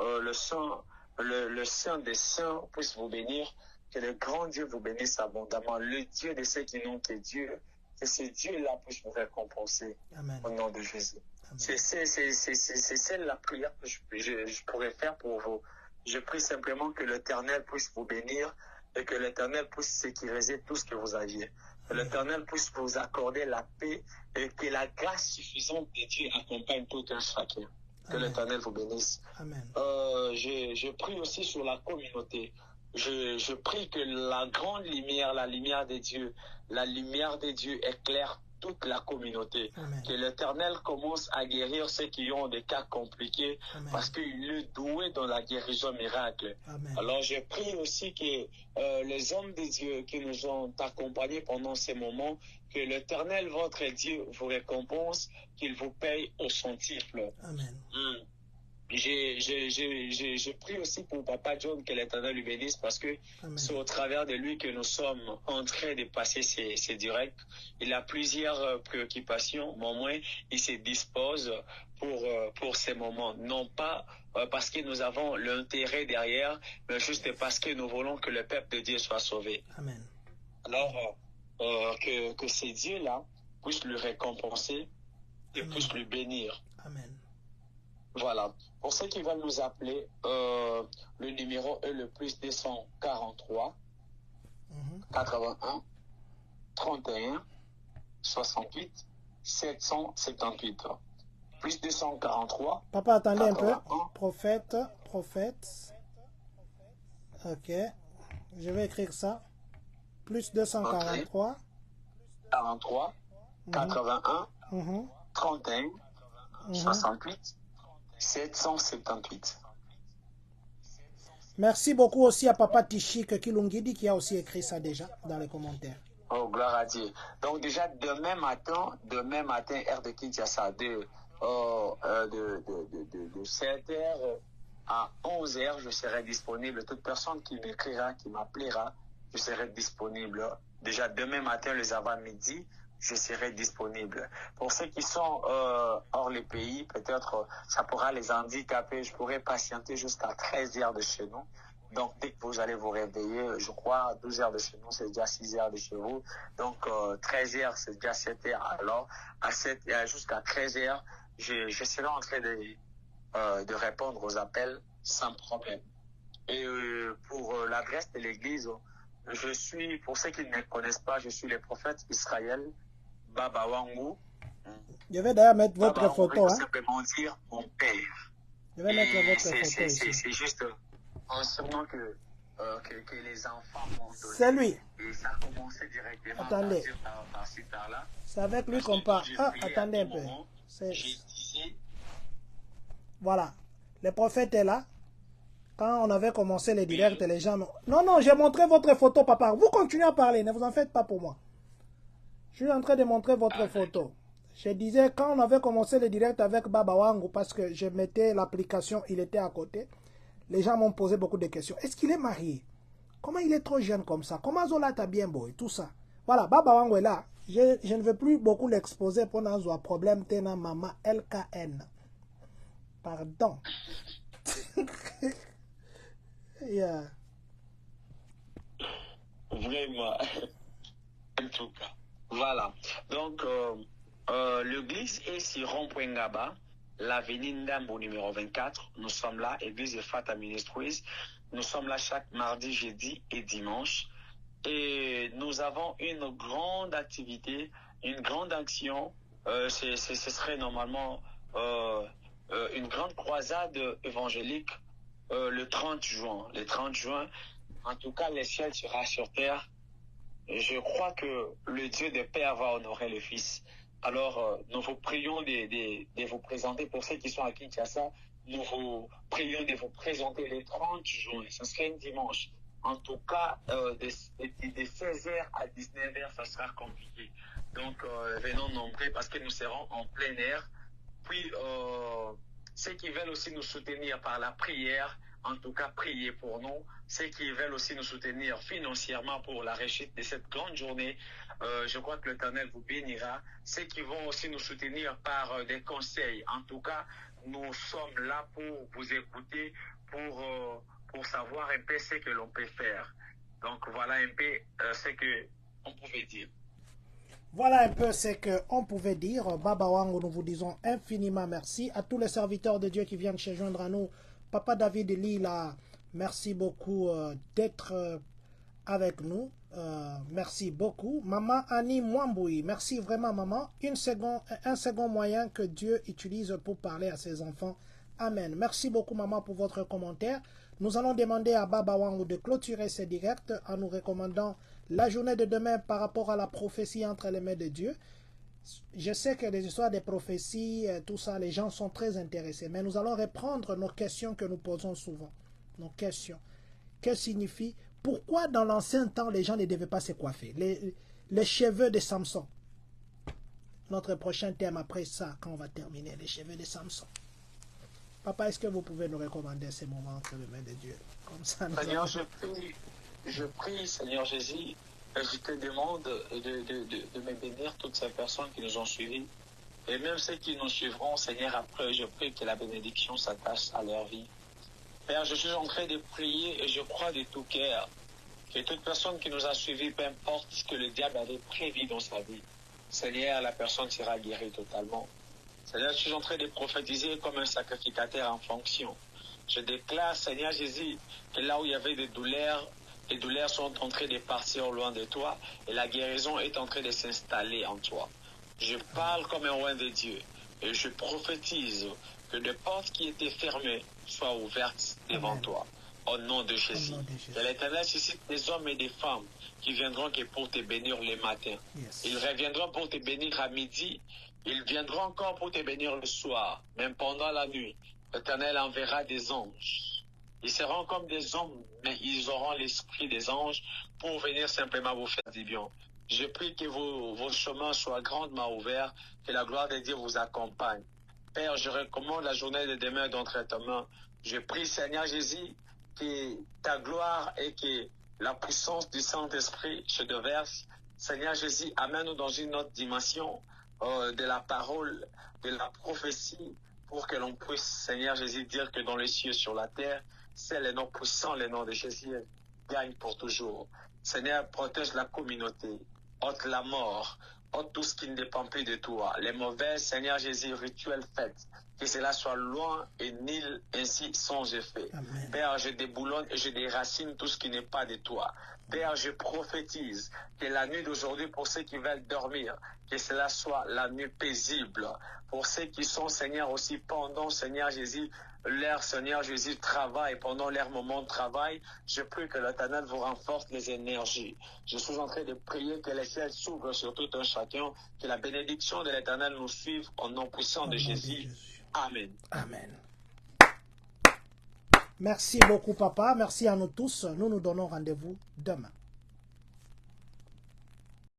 des Saints puisse vous bénir, que le grand Dieu vous bénisse abondamment. Le Dieu de ceux qui n'ont que Dieu, que ce Dieu-là puisse vous récompenser. Amen. Au nom de Jésus. C'est celle la prière que je pourrais faire pour vous. Je prie simplement que l'Éternel puisse vous bénir et que l'Éternel puisse sécuriser tout ce que vous aviez. Que l'Éternel puisse vous accorder la paix et que la grâce suffisante de Dieu accompagne tout un chacun. Que l'Éternel vous bénisse. Amen. Je prie aussi sur la communauté. Je prie que la grande lumière, la lumière de Dieu éclaire toute la communauté. Amen. Que l'Éternel commence à guérir ceux qui ont des cas compliqués. Amen. Parce qu'il est doué dans la guérison miracle. Amen. Alors je prie aussi que les hommes de Dieu qui nous ont accompagnés pendant ces moments, que l'Éternel, votre Dieu, vous récompense, qu'il vous paye au centuple. Amen. Je prie aussi pour Papa John, que l'Éternel lui bénisse, parce que c'est au travers de lui que nous sommes en train de passer ces directs. Il a plusieurs préoccupations, mais au moins il se dispose pour ces moments. Non pas parce que nous avons l'intérêt derrière, mais juste parce que nous voulons que le peuple de Dieu soit sauvé. Amen. Alors, que ces dieux-là puissent lui récompenser et puissent lui bénir. Amen. Voilà. Pour ceux qui veulent nous appeler, le numéro est le plus 243 81 31 68 778. Plus 243. Papa, attendez un peu. Prophète. Ok. Je vais écrire ça. Plus 243. 43 81 31 68 778. Merci beaucoup aussi à Papa Tishik Kilungidi qui a aussi écrit ça déjà dans les commentaires. Oh, gloire à Dieu. Donc déjà demain matin, heure de Kinshasa, de 7h à 11h, je serai disponible. Toute personne qui m'écrira, qui m'appellera, je serai disponible. Déjà demain matin, les avant-midi, je serai disponible. Pour ceux qui sont hors les pays, peut-être ça pourra les handicaper. Je pourrais patienter jusqu'à 13h de chez nous. Donc, dès que vous allez vous réveiller, je crois, 12h de chez nous, c'est déjà 6h de chez vous. Donc, 13h, c'est déjà 7h. Alors, jusqu'à 13h, je serai en train de répondre aux appels sans problème. Et pour l'adresse de l'église, pour ceux qui ne me connaissent pas, je suis le prophète Israël Baba Wangu. Je vais d'ailleurs mettre votre Baba photo. Wangu, simplement dire mon père. Je vais mettre votre photo ici. C'est juste un surnom que les enfants m'ont donné. C'est lui. Et ça a commencé directement Attendez. par-ci, par-là. C'est avec lui qu'on parle. Ah, attendez un peu. Je disais... Voilà. Le prophète est là. Quand on avait commencé les directs, les gens... Non, j'ai montré votre photo, papa. Vous continuez à parler, ne vous en faites pas pour moi. Je suis en train de montrer votre photo. Je disais, quand on avait commencé les directs avec Baba Wangu, parce que je mettais l'application, il était à côté, les gens m'ont posé beaucoup de questions. Est-ce qu'il est marié? Comment il est trop jeune comme ça? Comment Zola t'a bien beau et tout ça? Voilà, Baba Wango est là. Je ne veux plus beaucoup l'exposer pour un problème tena maman LKN. Pardon. Yeah. Vraiment. En tout cas. Voilà. Donc, l'église est sur Rond-Point Ngaba, l'avenue Ndambo numéro 24. Nous sommes là, église de Fata Ministries. Nous sommes là chaque mardi, jeudi et dimanche. Et nous avons une grande activité, une grande action. Ce serait normalement une grande croisade évangélique le 30 juin. Le 30 juin, en tout cas, le ciel sera sur terre. Je crois que le Dieu de Père va honorer le Fils. Alors, nous vous prions de vous présenter, pour ceux qui sont à Kinshasa, nous vous prions de vous présenter le 30 juin. Ce serait un dimanche. En tout cas, de 16h à 19h, ça sera compliqué. Donc, venons nombreux parce que nous serons en plein air. Puis, ceux qui veulent aussi nous soutenir par la prière, en tout cas, priez pour nous. Ceux qui veulent aussi nous soutenir financièrement pour la réussite de cette grande journée, je crois que l'Éternel vous bénira. Ceux qui vont aussi nous soutenir par des conseils, en tout cas, nous sommes là pour vous écouter, pour savoir un peu ce que l'on peut faire. Donc, voilà un peu ce qu'on pouvait dire. Voilà un peu ce qu'on pouvait dire. Baba Wango, nous vous disons infiniment merci. À tous les serviteurs de Dieu qui viennent se joindre à nous. Papa David Lila, merci beaucoup d'être avec nous. Merci beaucoup. Maman Annie Mwamboui, merci vraiment maman. Un second moyen que Dieu utilise pour parler à ses enfants. Amen. Merci beaucoup maman pour votre commentaire. Nous allons demander à Baba Wango de clôturer ses directs en nous recommandant la journée de demain par rapport à la prophétie entre les mains de Dieu. Je sais que les histoires des prophéties, tout ça, les gens sont très intéressés. Mais nous allons reprendre nos questions que nous posons souvent. Nos questions. Que signifie, pourquoi dans l'ancien temps, les gens ne devaient pas se coiffer? Les cheveux de Samson. Notre prochain thème après ça, quand on va terminer, les cheveux de Samson. Papa, est-ce que vous pouvez nous recommander ces moments entre les mains de Dieu? Comme ça, Seigneur, je prie, Seigneur Jésus, je te demande de me bénir toutes ces personnes qui nous ont suivis. Et même ceux qui nous suivront, Seigneur, après, je prie que la bénédiction s'attache à leur vie. Père, je suis en train de prier et je crois de tout cœur que toute personne qui nous a suivis, peu importe ce que le diable avait prévu dans sa vie, Seigneur, la personne sera guérie totalement. Seigneur, je suis en train de prophétiser comme un sacrificateur en fonction. Je déclare, Seigneur Jésus, que là où il y avait des douleurs, les douleurs sont en train de partir loin de toi et la guérison est en train de s'installer en toi. Je parle comme un roi de Dieu et je prophétise que les portes qui étaient fermées soient ouvertes devant toi. Au nom de Jésus. Que l'Éternel suscite des hommes et des femmes qui viendront que pour te bénir le matin. Yes. Ils reviendront pour te bénir à midi. Ils viendront encore pour te bénir le soir. Même pendant la nuit, l'Éternel enverra des anges. Ils seront comme des hommes, mais ils auront l'esprit des anges pour venir simplement vous faire du bien. Je prie que vos chemins soient grandement ouverts, que la gloire de Dieu vous accompagne. Père, je recommande la journée de demain d'entre tes mains. Je prie, Seigneur Jésus, que ta gloire et que la puissance du Saint-Esprit se déverse. Seigneur Jésus, amène-nous dans une autre dimension de la parole, de la prophétie, pour que l'on puisse, Seigneur Jésus, dire que dans les cieux, sur la terre, c'est le nom puissant, le nom de Jésus, gagne pour toujours. Seigneur, protège la communauté, ôte la mort, ôte tout ce qui ne dépend plus de toi. Les mauvais, Seigneur Jésus, rituels faits, que cela soit loin et nul, ainsi sans effet. Amen. Père, je déboulonne et je déracine tout ce qui n'est pas de toi. Père, je prophétise que la nuit d'aujourd'hui, pour ceux qui veulent dormir, que cela soit la nuit paisible. Pour ceux qui sont, Seigneur, aussi pendant, Seigneur Jésus, leur, Seigneur Jésus, travail, pendant leur moment de travail, je prie que l'Éternel vous renforce les énergies. Je suis en train de prier que les ciels s'ouvrent sur tout un chacun, que la bénédiction de l'Éternel nous suive au nom puissant de Jésus. Amen. Amen. Merci beaucoup, papa. Merci à nous tous. Nous nous donnons rendez-vous demain.